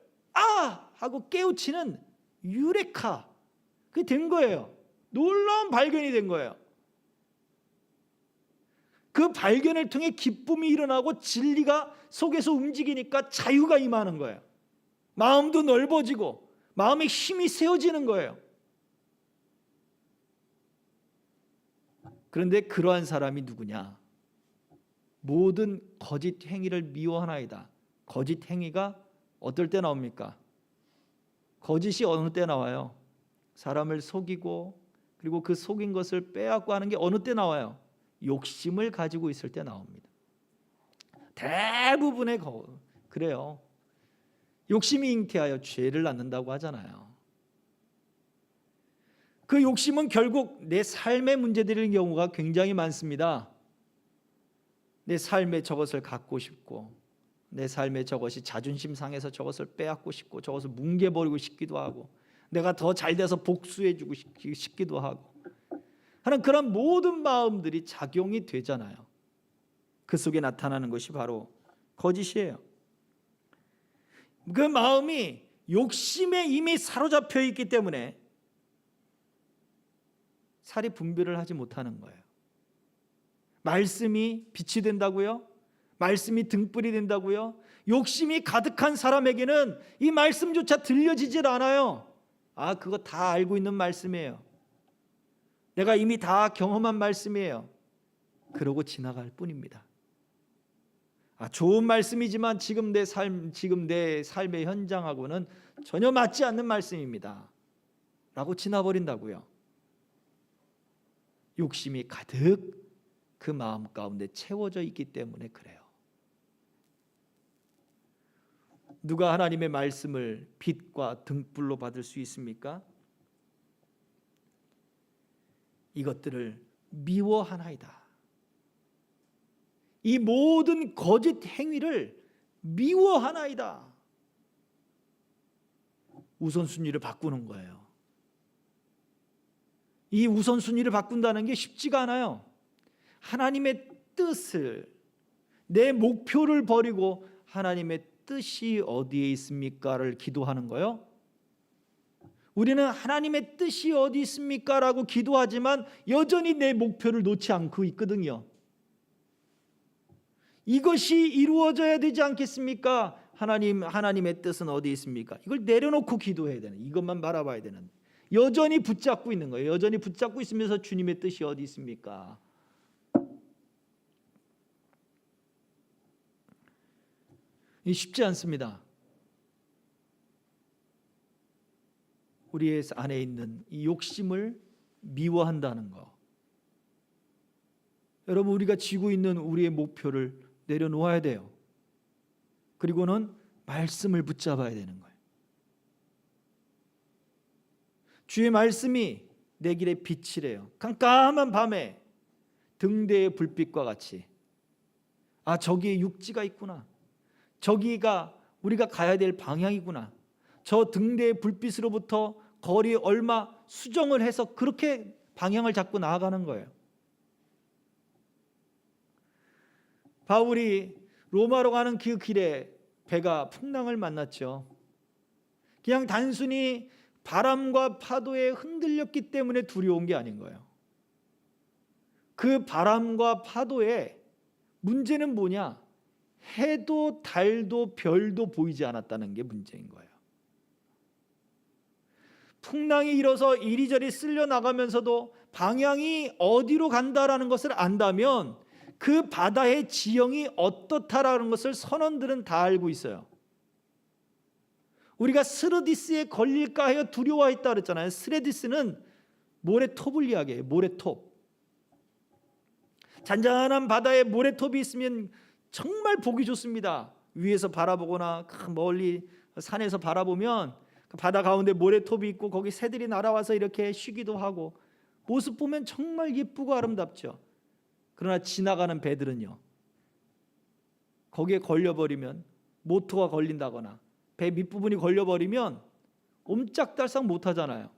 Speaker 2: 하고 깨우치는 유레카 그게 된 거예요. 놀라운 발견이 된 거예요. 그 발견을 통해 기쁨이 일어나고 진리가 속에서 움직이니까 자유가 임하는 거예요. 마음도 넓어지고 마음의 힘이 세워지는 거예요. 그런데 그러한 사람이 누구냐? 모든 거짓 행위를 미워하나이다. 거짓 행위가 어떨 때 나옵니까? 거짓이 어느 때 나와요? 사람을 속이고 그리고 그 속인 것을 빼앗고 하는 게 어느 때 나와요? 욕심을 가지고 있을 때 나옵니다. 대부분의 그래요. 욕심이 잉태하여 죄를 낳는다고 하잖아요. 그 욕심은 결국 내 삶에 문제되는 경우가 굉장히 많습니다. 내 삶에 저것을 갖고 싶고 내 삶에 저것이 자존심 상해서 저것을 빼앗고 싶고 저것을 뭉개버리고 싶기도 하고 내가 더 잘돼서 복수해주고 싶기도 하고 하는 그런 모든 마음들이 작용이 되잖아요. 그 속에 나타나는 것이 바로 거짓이에요. 그 마음이 욕심에 이미 사로잡혀 있기 때문에 살이 분별을 하지 못하는 거예요. 말씀이 빛이 된다고요? 말씀이 등불이 된다고요? 욕심이 가득한 사람에게는 이 말씀조차 들려지질 않아요. 아, 그거 다 알고 있는 말씀이에요. 내가 이미 다 경험한 말씀이에요. 그러고 지나갈 뿐입니다. 아, 좋은 말씀이지만 지금 내 삶의 현장하고는 전혀 맞지 않는 말씀입니다. 라고 지나버린다고요. 욕심이 가득 그 마음 가운데 채워져 있기 때문에 그래요. 누가 하나님의 말씀을 빛과 등불로 받을 수 있습니까? 이것들을 미워하나이다. 이 모든 거짓 행위를 미워하나이다. 우선순위를 바꾸는 거예요. 이 우선순위를 바꾼다는 게 쉽지가 않아요. 하나님의 뜻을, 내 목표를 버리고 하나님의 뜻이 어디에 있습니까를 기도하는 거예요. 우리는 하나님의 뜻이 어디 있습니까? 라고 기도하지만 여전히 내 목표를 놓지 않고 있거든요. 이것이 이루어져야 되지 않겠습니까? 하나님의 뜻은 어디 있습니까? 이걸 내려놓고 기도해야 되는, 이것만 바라봐야 되는, 여전히 붙잡고 있는 거예요. 여전히 붙잡고 있으면서 주님의 뜻이 어디 있습니까? 이 쉽지 않습니다. 우리의 안에 있는 이 욕심을 미워한다는 거. 여러분, 우리가 쥐고 있는 우리의 목표를 내려놓아야 돼요. 그리고는 말씀을 붙잡아야 되는 거예요. 주의 말씀이 내 길의 빛이래요. 깜깜한 밤에 등대의 불빛과 같이, 아, 저기에 육지가 있구나, 저기가 우리가 가야 될 방향이구나, 저 등대의 불빛으로부터 거리 얼마 수정을 해서 그렇게 방향을 잡고 나아가는 거예요. 바울이 로마로 가는 그 길에 배가 풍랑을 만났죠. 그냥 단순히 바람과 파도에 흔들렸기 때문에 두려운 게 아닌 거예요. 그 바람과 파도에 문제는 뭐냐? 해도 달도 별도 보이지 않았다는 게 문제인 거예요. 풍랑이 일어서 이리저리 쓸려 나가면서도 방향이 어디로 간다라는 것을 안다면 그 바다의 지형이 어떻다라는 것을 선원들은 다 알고 있어요. 우리가 스르디스에 걸릴까 하여 두려워했다 그랬잖아요. 스르디스는 모래톱을 이야기해요. 모래톱. 잔잔한 바다에 모래톱이 있으면 정말 보기 좋습니다. 위에서 바라보거나 멀리 산에서 바라보면 바다 가운데 모래톱이 있고 거기 새들이 날아와서 이렇게 쉬기도 하고 모습 보면 정말 예쁘고 아름답죠. 그러나 지나가는 배들은요, 거기에 걸려버리면, 모터가 걸린다거나 배 밑부분이 걸려버리면 옴짝달싹 못하잖아요.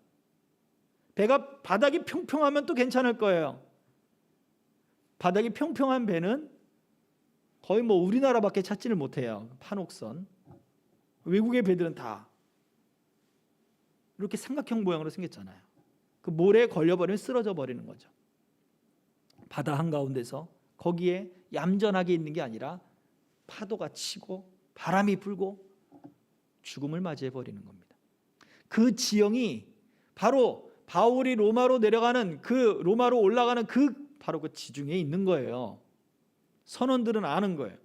Speaker 2: 배가 바닥이 평평하면 또 괜찮을 거예요. 바닥이 평평한 배는 거의 우리나라밖에 찾지를 못해요. 판옥선. 외국의 배들은 다 이렇게 삼각형 모양으로 생겼잖아요. 그 모래에 걸려버리면 쓰러져 버리는 거죠. 바다 한가운데서 거기에 얌전하게 있는 게 아니라 파도가 치고 바람이 불고 죽음을 맞이해 버리는 겁니다. 그 지형이 바로 바울이 로마로 올라가는 바로 그 지중해에 있는 거예요. 선원들은 아는 거예요.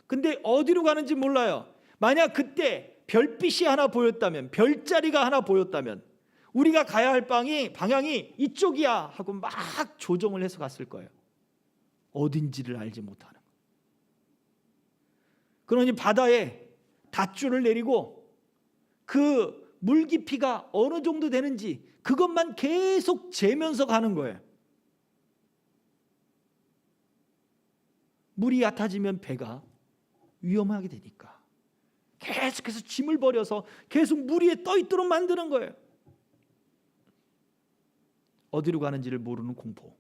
Speaker 2: 근데 어디로 가는지 몰라요. 만약 그때 별빛이 하나 보였다면, 별자리가 하나 보였다면 우리가 가야 할 방향이 이쪽이야 하고 막 조정을 해서 갔을 거예요. 어딘지를 알지 못하는 거예요. 그러니 바다에 닷줄을 내리고 그 물 깊이가 어느 정도 되는지 그것만 계속 재면서 가는 거예요. 물이 얕아지면 배가 위험하게 되니까 계속해서 짐을 버려서 계속 물 위에 떠 있도록 만드는 거예요. 어디로 가는지를 모르는 공포.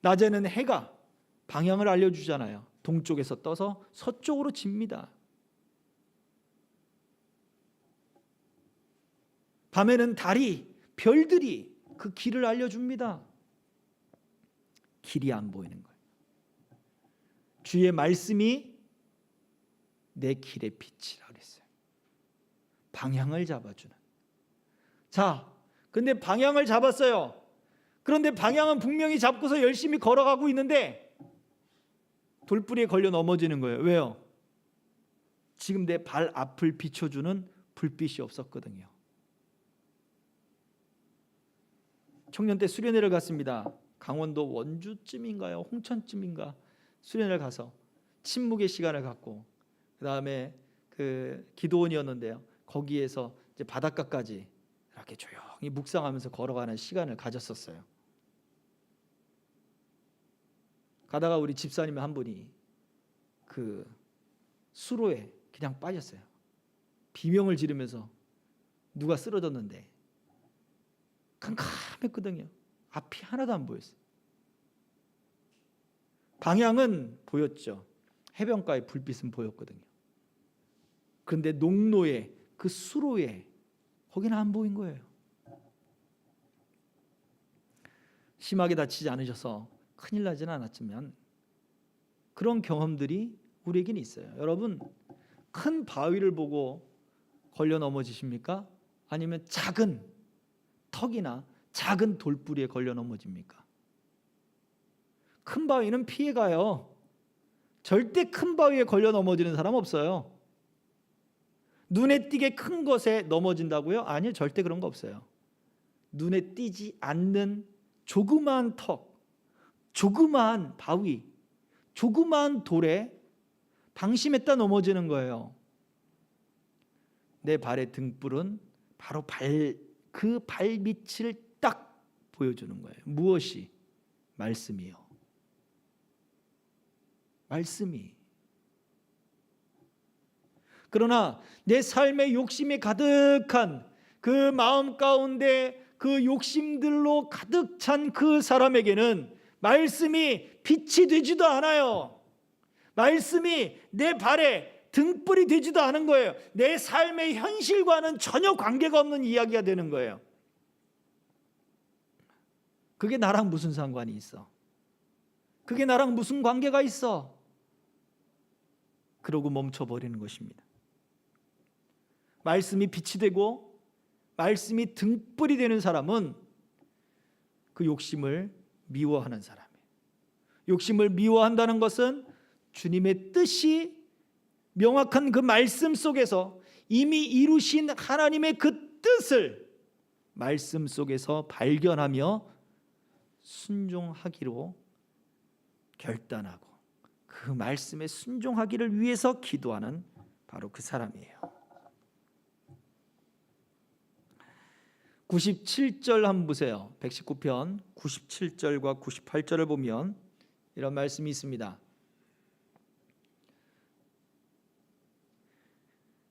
Speaker 2: 낮에는 해가 방향을 알려주잖아요. 동쪽에서 떠서 서쪽으로 집니다. 밤에는 달이, 별들이 그 길을 알려줍니다. 길이 안 보이는 거예요. 주의 말씀이 내 길의 빛이라 그랬어요. 방향을 잡아주는. 자, 근데 방향을 잡았어요. 그런데 방향은 분명히 잡고서 열심히 걸어가고 있는데 돌뿌리에 걸려 넘어지는 거예요. 왜요? 지금 내 발 앞을 비춰주는 불빛이 없었거든요. 청년 때 수련회를 갔습니다. 강원도 원주쯤인가요? 홍천쯤인가? 수련회를 가서 침묵의 시간을 갖고 그 다음에 그 기도원이었는데요. 거기에서 이제 바닷가까지 이렇게 조용히 묵상하면서 걸어가는 시간을 가졌었어요. 가다가 우리 집사님 한 분이 그 수로에 그냥 빠졌어요. 비명을 지르면서 누가 쓰러졌는데 캄캄했거든요. 앞이 하나도 안 보였어요. 방향은 보였죠. 해변가의 불빛은 보였거든요. 그런데 농로에 그 수로에 거기는 안 보인 거예요. 심하게 다치지 않으셔서 큰일 나지는 않았지만 그런 경험들이 우리에게는 있어요. 여러분, 큰 바위를 보고 걸려 넘어지십니까? 아니면 작은 턱이나 작은 돌뿌리에 걸려 넘어집니까? 큰 바위는 피해가요. 절대 큰 바위에 걸려 넘어지는 사람 없어요. 눈에 띄게 큰 것에 넘어진다고요? 아니요, 절대 그런 거 없어요. 눈에 띄지 않는 조그마한 턱, 조그마한 바위, 조그마한 돌에 방심했다 넘어지는 거예요. 내 발의 등불은 바로 그 발밑을 딱 보여주는 거예요. 무엇이? 말씀이요. 말씀이. 그러나 내 삶의 욕심이 가득한 그 마음 가운데 그 욕심들로 가득 찬 그 사람에게는 말씀이 빛이 되지도 않아요. 말씀이 내 발에 등불이 되지도 않은 거예요. 내 삶의 현실과는 전혀 관계가 없는 이야기가 되는 거예요. 그게 나랑 무슨 상관이 있어? 그게 나랑 무슨 관계가 있어? 그러고 멈춰버리는 것입니다. 말씀이 빛이 되고 말씀이 등불이 되는 사람은 그 욕심을 미워하는 사람이에요. 욕심을 미워한다는 것은 주님의 뜻이 명확한 그 말씀 속에서 이미 이루신 하나님의 그 뜻을 말씀 속에서 발견하며 순종하기로 결단하고 그 말씀에 순종하기를 위해서 기도하는 바로 그 사람이에요. 97절 한번 보세요. 119편 97절과 98절을 보면 이런 말씀이 있습니다.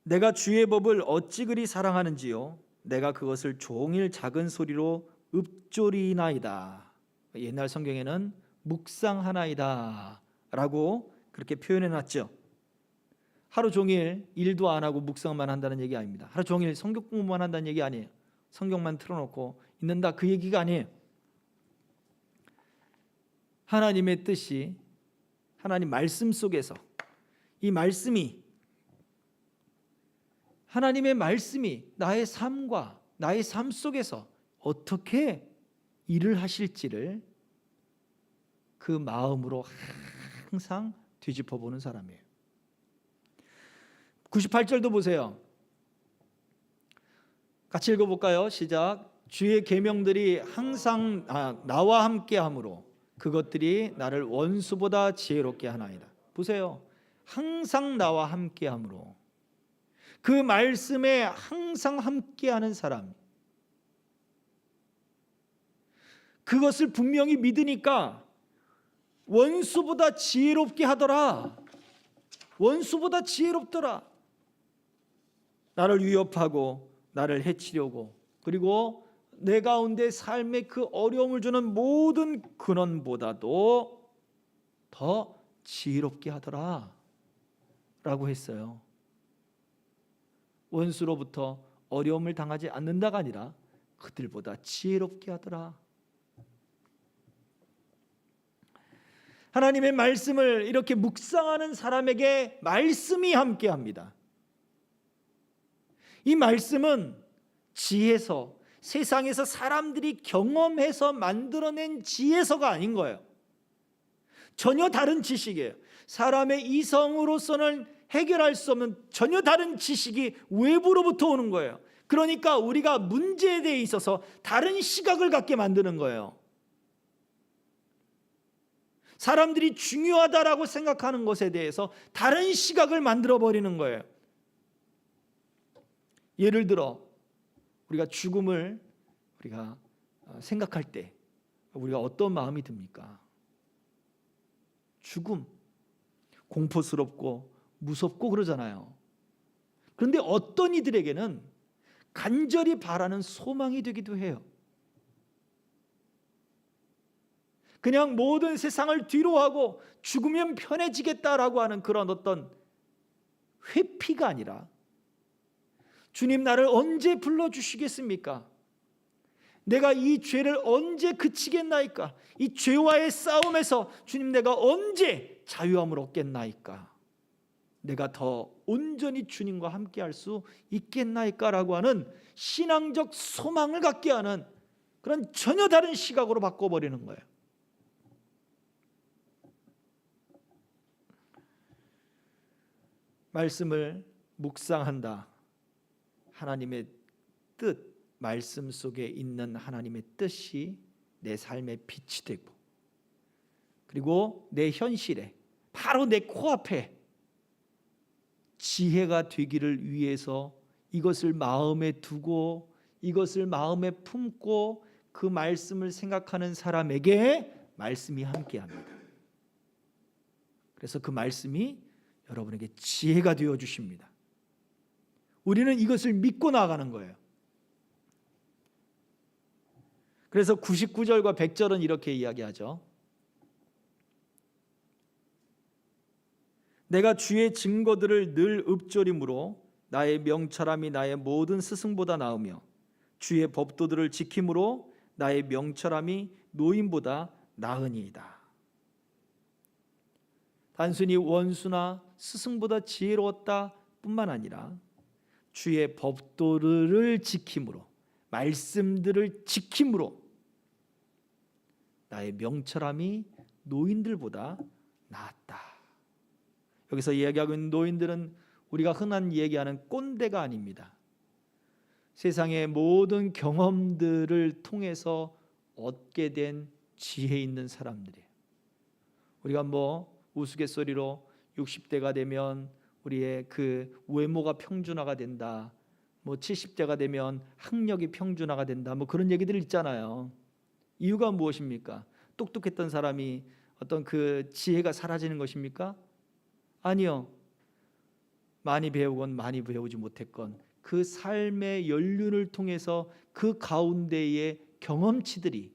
Speaker 2: 내가 주의 법을 어찌 그리 사랑하는지요. 내가 그것을 종일 작은 소리로 읊조리나이다. 옛날 성경에는 묵상하나이다 라고 그렇게 표현해놨죠. 하루 종일 일도 안 하고 묵상만 한다는 얘기 아닙니다. 하루 종일 성경 공부만 한다는 얘기 아니에요. 성경만 틀어놓고 있는다 그 얘기가 아니에요. 하나님의 뜻이 하나님 말씀 속에서 이 말씀이 하나님의 말씀이 나의 삶과 나의 삶 속에서 어떻게 일을 하실지를 그 마음으로 항상 뒤집어 보는 사람이에요. 98절도 보세요. 같이 읽어볼까요? 시작. 주의 계명들이 항상 나와 함께함으로 그것들이 나를 원수보다 지혜롭게 하나이다. 보세요. 항상 나와 함께함으로 그 말씀에 항상 함께하는 사람, 그것을 분명히 믿으니까 원수보다 지혜롭게 하더라. 원수보다 지혜롭더라. 나를 위협하고 나를 해치려고 그리고 내 가운데 삶에 그 어려움을 주는 모든 근원보다도 더 지혜롭게 하더라 라고 했어요. 원수로부터 어려움을 당하지 않는다가 아니라 그들보다 지혜롭게 하더라. 하나님의 말씀을 이렇게 묵상하는 사람에게 말씀이 함께합니다. 이 말씀은 지혜서, 세상에서 사람들이 경험해서 만들어낸 지혜서가 아닌 거예요. 전혀 다른 지식이에요. 사람의 이성으로서는 해결할 수 없는 전혀 다른 지식이 외부로부터 오는 거예요. 그러니까 우리가 문제에 대해 있어서 다른 시각을 갖게 만드는 거예요. 사람들이 중요하다라고 생각하는 것에 대해서 다른 시각을 만들어 버리는 거예요. 예를 들어 우리가 죽음을 우리가 생각할 때 우리가 어떤 마음이 듭니까? 죽음, 공포스럽고 무섭고 그러잖아요. 그런데 어떤 이들에게는 간절히 바라는 소망이 되기도 해요. 그냥 모든 세상을 뒤로하고 죽으면 편해지겠다라고 하는 그런 어떤 회피가 아니라, 주님 나를 언제 불러주시겠습니까? 내가 이 죄를 언제 그치겠나이까? 이 죄와의 싸움에서 주님 내가 언제 자유함을 얻겠나이까? 내가 더 온전히 주님과 함께할 수 있겠나이까? 라고 하는 신앙적 소망을 갖게 하는 그런 전혀 다른 시각으로 바꿔버리는 거예요. 말씀을 묵상한다. 하나님의 뜻, 말씀 속에 있는 하나님의 뜻이 내 삶의 빛이 되고, 그리고 내 현실에 바로 내 코앞에 지혜가 되기를 위해서 이것을 마음에 두고 이것을 마음에 품고 그 말씀을 생각하는 사람에게 말씀이 함께합니다. 그래서 그 말씀이 여러분에게 지혜가 되어 주십니다. 우리는 이것을 믿고 나아가는 거예요. 그래서 99절과 100절은 이렇게 이야기하죠. 내가 주의 증거들을 늘 읊조림으로 나의 명철함이 나의 모든 스승보다 나으며 주의 법도들을 지킴으로 나의 명철함이 노인보다 나으니이다. 단순히 원수나 스승보다 지혜로웠다 뿐만 아니라 주의 법도를 지킴으로, 말씀들을 지킴으로 나의 명철함이 노인들보다 나았다. 여기서 이야기하고 있는 노인들은 우리가 흔한 얘기하는 꼰대가 아닙니다. 세상의 모든 경험들을 통해서 얻게 된 지혜 있는 사람들이에요. 우리가 우스갯소리로 60대가 되면 우리의 그 외모가 평준화가 된다, 70대가 되면 학력이 평준화가 된다, 그런 얘기들 있잖아요. 이유가 무엇입니까? 똑똑했던 사람이 어떤 그 지혜가 사라지는 것입니까? 아니요. 많이 배우건 많이 배우지 못했건 그 삶의 연륜을 통해서 그 가운데의 경험치들이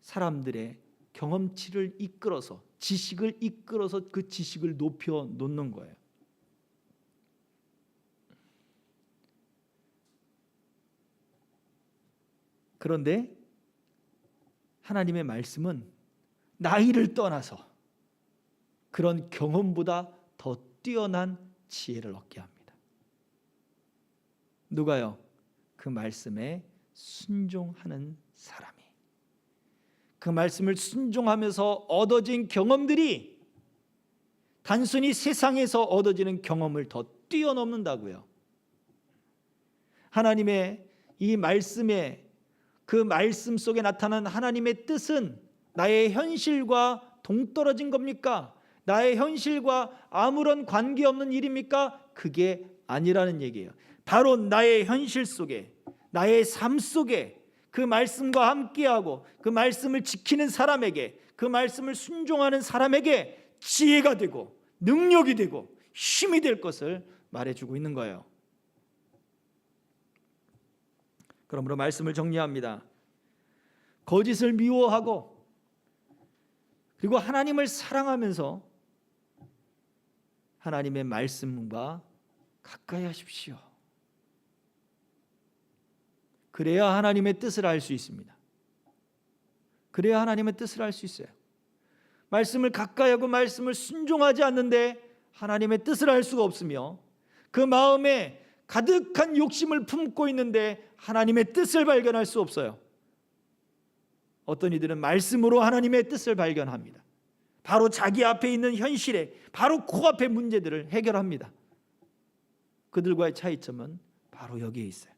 Speaker 2: 사람들의 경험치를 이끌어서, 지식을 이끌어서 그 지식을 높여 놓는 거예요. 그런데 하나님의 말씀은 나이를 떠나서 그런 경험보다 더 뛰어난 지혜를 얻게 합니다. 누가요? 그 말씀에 순종하는 사람이. 그 말씀을 순종하면서 얻어진 경험들이 단순히 세상에서 얻어지는 경험을 더 뛰어넘는다고요. 하나님의 이 말씀에, 그 말씀 속에 나타난 하나님의 뜻은 나의 현실과 동떨어진 겁니까? 나의 현실과 아무런 관계없는 일입니까? 그게 아니라는 얘기예요. 바로 나의 현실 속에, 나의 삶 속에 그 말씀과 함께하고 그 말씀을 지키는 사람에게, 그 말씀을 순종하는 사람에게 지혜가 되고 능력이 되고 힘이 될 것을 말해주고 있는 거예요. 그러므로 말씀을 정리합니다. 거짓을 미워하고 그리고 하나님을 사랑하면서 하나님의 말씀과 가까이 하십시오. 그래야 하나님의 뜻을 알 수 있습니다. 그래야 하나님의 뜻을 알 수 있어요. 말씀을 가까이 하고 말씀을 순종하지 않는데 하나님의 뜻을 알 수가 없으며, 그 마음에 가득한 욕심을 품고 있는데 하나님의 뜻을 발견할 수 없어요. 어떤 이들은 말씀으로 하나님의 뜻을 발견합니다. 바로 자기 앞에 있는 현실에, 바로 코앞의 문제들을 해결합니다. 그들과의 차이점은 바로 여기에 있어요.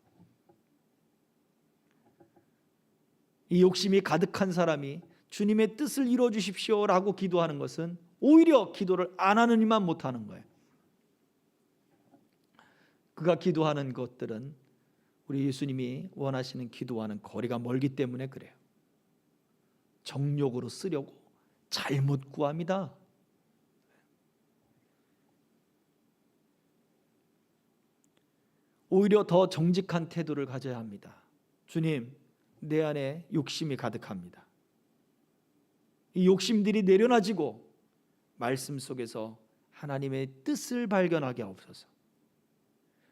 Speaker 2: 이 욕심이 가득한 사람이 주님의 뜻을 이루어 주십시오라고 기도하는 것은 오히려 기도를 안 하는 이만 못하는 거예요. 그가 기도하는 것들은 우리 예수님이 원하시는 기도와는 거리가 멀기 때문에 그래요. 정욕으로 쓰려고 잘못 구합니다. 오히려 더 정직한 태도를 가져야 합니다. 주님, 내 안에 욕심이 가득합니다. 이 욕심들이 내려놔지고 말씀 속에서 하나님의 뜻을 발견하게 하옵소서.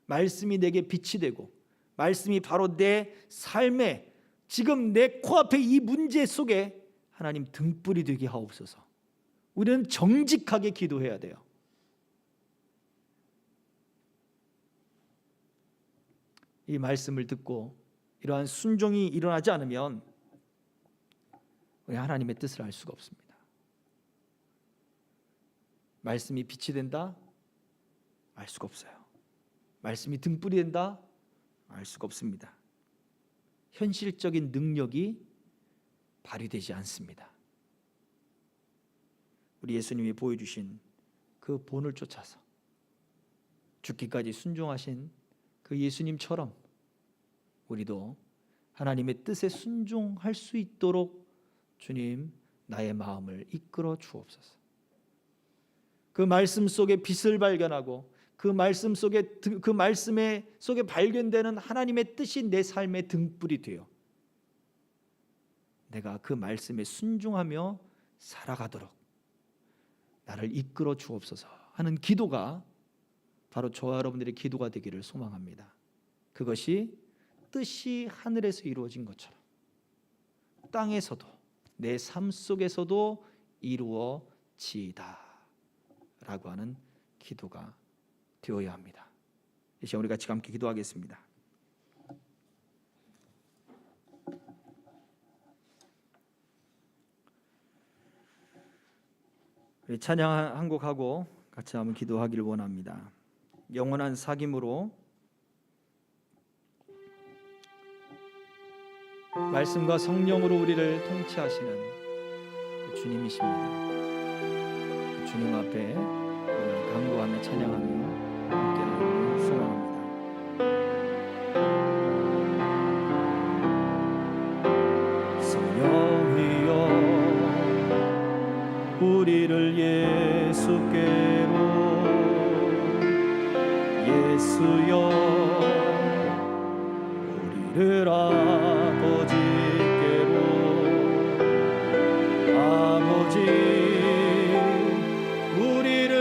Speaker 2: 말씀이 내게 빛이 되고 말씀이 바로 내 삶에, 지금 내 코앞에 이 문제 속에 하나님 등불이 되게 하옵소서. 우리는 정직하게 기도해야 돼요. 이 말씀을 듣고 이러한 순종이 일어나지 않으면 우리 하나님의 뜻을 알 수가 없습니다. 말씀이 빛이 된다? 알 수가 없어요. 말씀이 등불이 된다? 알 수가 없습니다. 현실적인 능력이 발휘되지 않습니다. 우리 예수님이 보여주신 그 본을 쫓아서 죽기까지 순종하신 그 예수님처럼 우리도 하나님의 뜻에 순종할 수 있도록 주님, 나의 마음을 이끌어 주옵소서. 그 말씀 속에 빛을 발견하고 그 말씀 속에 속에 발견되는 하나님의 뜻이 내 삶의 등불이 되어 내가 그 말씀에 순종하며 살아가도록 나를 이끌어 주옵소서 하는 기도가 바로 저와 여러분들의 기도가 되기를 소망합니다. 그것이 뜻이 하늘에서 이루어진 것처럼 땅에서도 내 삶 속에서도 이루어지이다 라고 하는 기도가 되어야 합니다. 이 시간 우리 같이 함께 기도하겠습니다. 우리 찬양 한 곡 하고 같이 한번 기도하기를 원합니다. 영원한 사귐으로 말씀과 성령으로 우리를 통치하시는 그 주님이십니다. 그 주님 앞에 우리가 간구하며 찬양하며 함께하기를 소망합니다. 성령이여 우리를 예수께로, 예수여 우리를 아버지께로, 아버지 우리를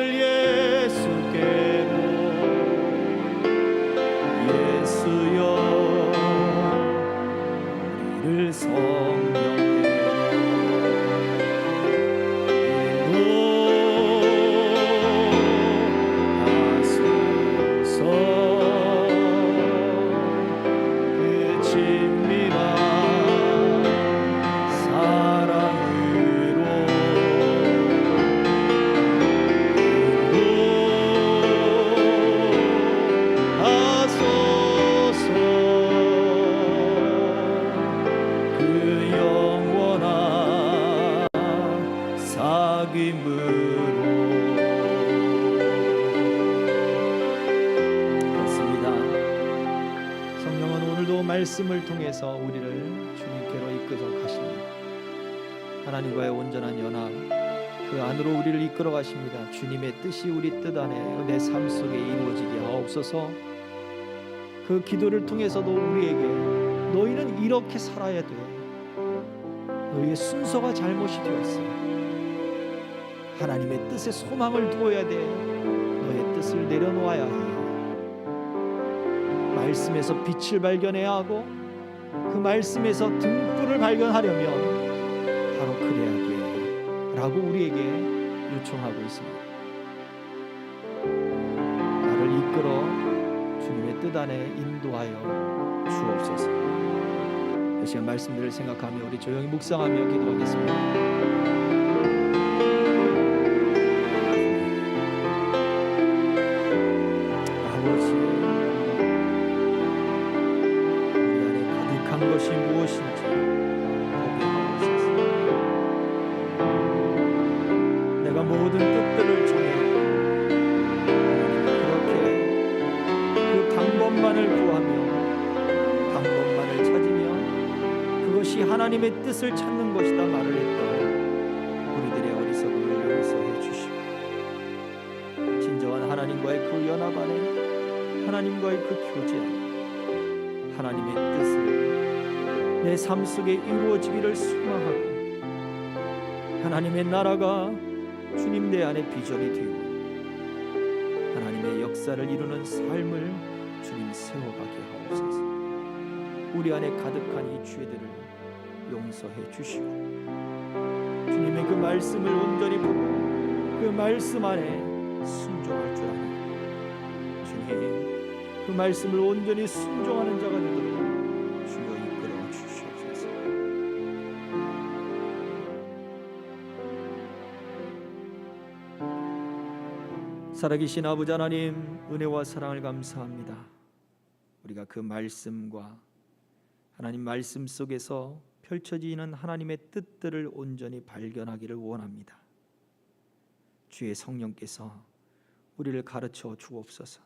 Speaker 2: 예수께로, 예수여 우리를 성령께로 말씀을 통해서 우리를 주님께로 이끌어 가십니다. 하나님과의 온전한 연합, 그 안으로 우리를 이끌어 가십니다. 주님의 뜻이 우리 뜻 안에 내 삶 속에 이루어지게 하옵소서. 그 기도를 통해서도 우리에게 너희는 이렇게 살아야 돼, 너희의 순서가 잘못이 되었어, 하나님의 뜻에 소망을 두어야 돼, 너의 뜻을 내려놓아야 해, 말씀에서 빛을 발견해야 하고 그 말씀에서 등불을 발견하려면 바로 그래야 돼 라고 우리에게 요청하고 있습니다. 나를 이끌어 주님의 뜻 안에 인도하여 주옵소서. 이 시간 말씀들을 생각하며 우리 조용히 묵상하며 기도하겠습니다. 것이 무엇인지 보게 하옵소서. 내가 모든 뜻들을 정했고 그렇게 그 방법만을 구하며 방법만을 찾으며 그것이 하나님의 뜻을 찾는 것이다 말을 했던 우리들의 어리석음을 용서해 주시고 진정한 하나님과의 그 연합 안에 하나님과의 그 교제 안에 하나님의 뜻을 내 삶 속에 이루어지기를 소망하고 하나님의 나라가 주님 내 안에 비전이 되고 하나님의 역사를 이루는 삶을 주님 세워가게 하옵소서. 우리 안에 가득한 이 죄들을 용서해 주시고 주님의 그 말씀을 온전히 보고 그 말씀 안에 순종할 줄 아는 주님 그 말씀을 온전히 순종하는 자가 되도록 살아계신 아버지 하나님, 은혜와 사랑을 감사합니다. 우리가 그 말씀과 하나님 말씀 속에서 펼쳐지는 하나님의 뜻들을 온전히 발견하기를 원합니다. 주의 성령께서 우리를 가르쳐 주옵소서.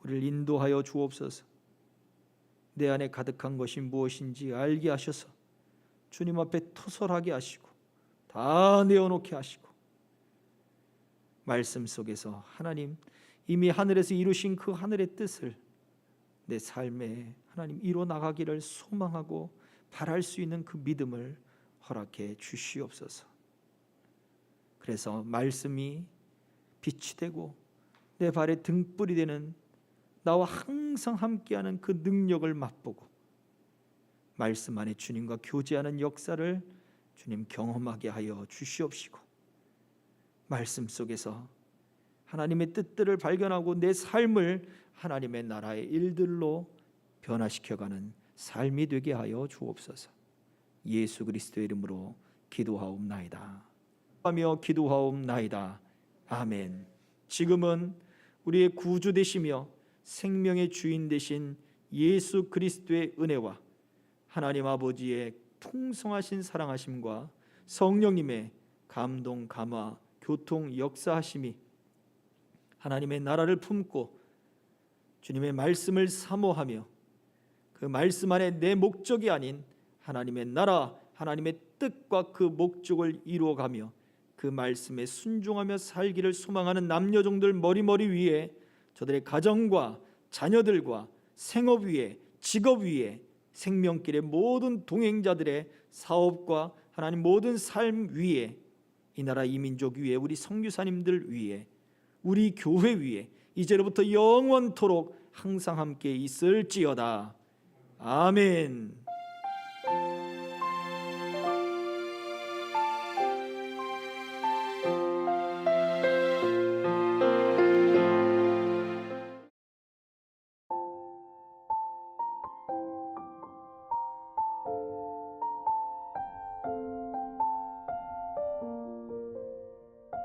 Speaker 2: 우리를 인도하여 주옵소서. 내 안에 가득한 것이 무엇인지 알게 하셔서 주님 앞에 토설하게 하시고 다 내어놓게 하시고 말씀 속에서 하나님 이미 하늘에서 이루신 그 하늘의 뜻을 내 삶에 하나님 이루어 나가기를 소망하고 바랄 수 있는 그 믿음을 허락해 주시옵소서. 그래서 말씀이 빛이 되고 내 발의 등불이 되는 나와 항상 함께하는 그 능력을 맛보고 말씀 안에 주님과 교제하는 역사를 주님 경험하게 하여 주시옵시고 말씀 속에서 하나님의 뜻들을 발견하고 내 삶을 하나님의 나라의 일들로 변화시켜가는 삶이 되게 하여 주옵소서. 예수 그리스도의 이름으로 기도하옵나이다. 하며 기도하옵나이다. 아멘. 지금은 우리의 구주 되시며 생명의 주인 되신 예수 그리스도의 은혜와 하나님 아버지의 풍성하신 사랑하심과 성령님의 감동 감화 교통 역사하심이 하나님의 나라를 품고 주님의 말씀을 사모하며 그 말씀 안에 내 목적이 아닌 하나님의 나라 하나님의 뜻과 그 목적을 이루어가며 그 말씀에 순종하며 살기를 소망하는 남녀종들 머리머리 위에 저들의 가정과 자녀들과 생업 위에 직업 위에 생명길의 모든 동행자들의 사업과 하나님 모든 삶 위에 이 나라 이 민족 위에 우리 선교사님들 위에 우리 교회 위에 이제로부터 영원토록 항상 함께 있을지어다. 아멘.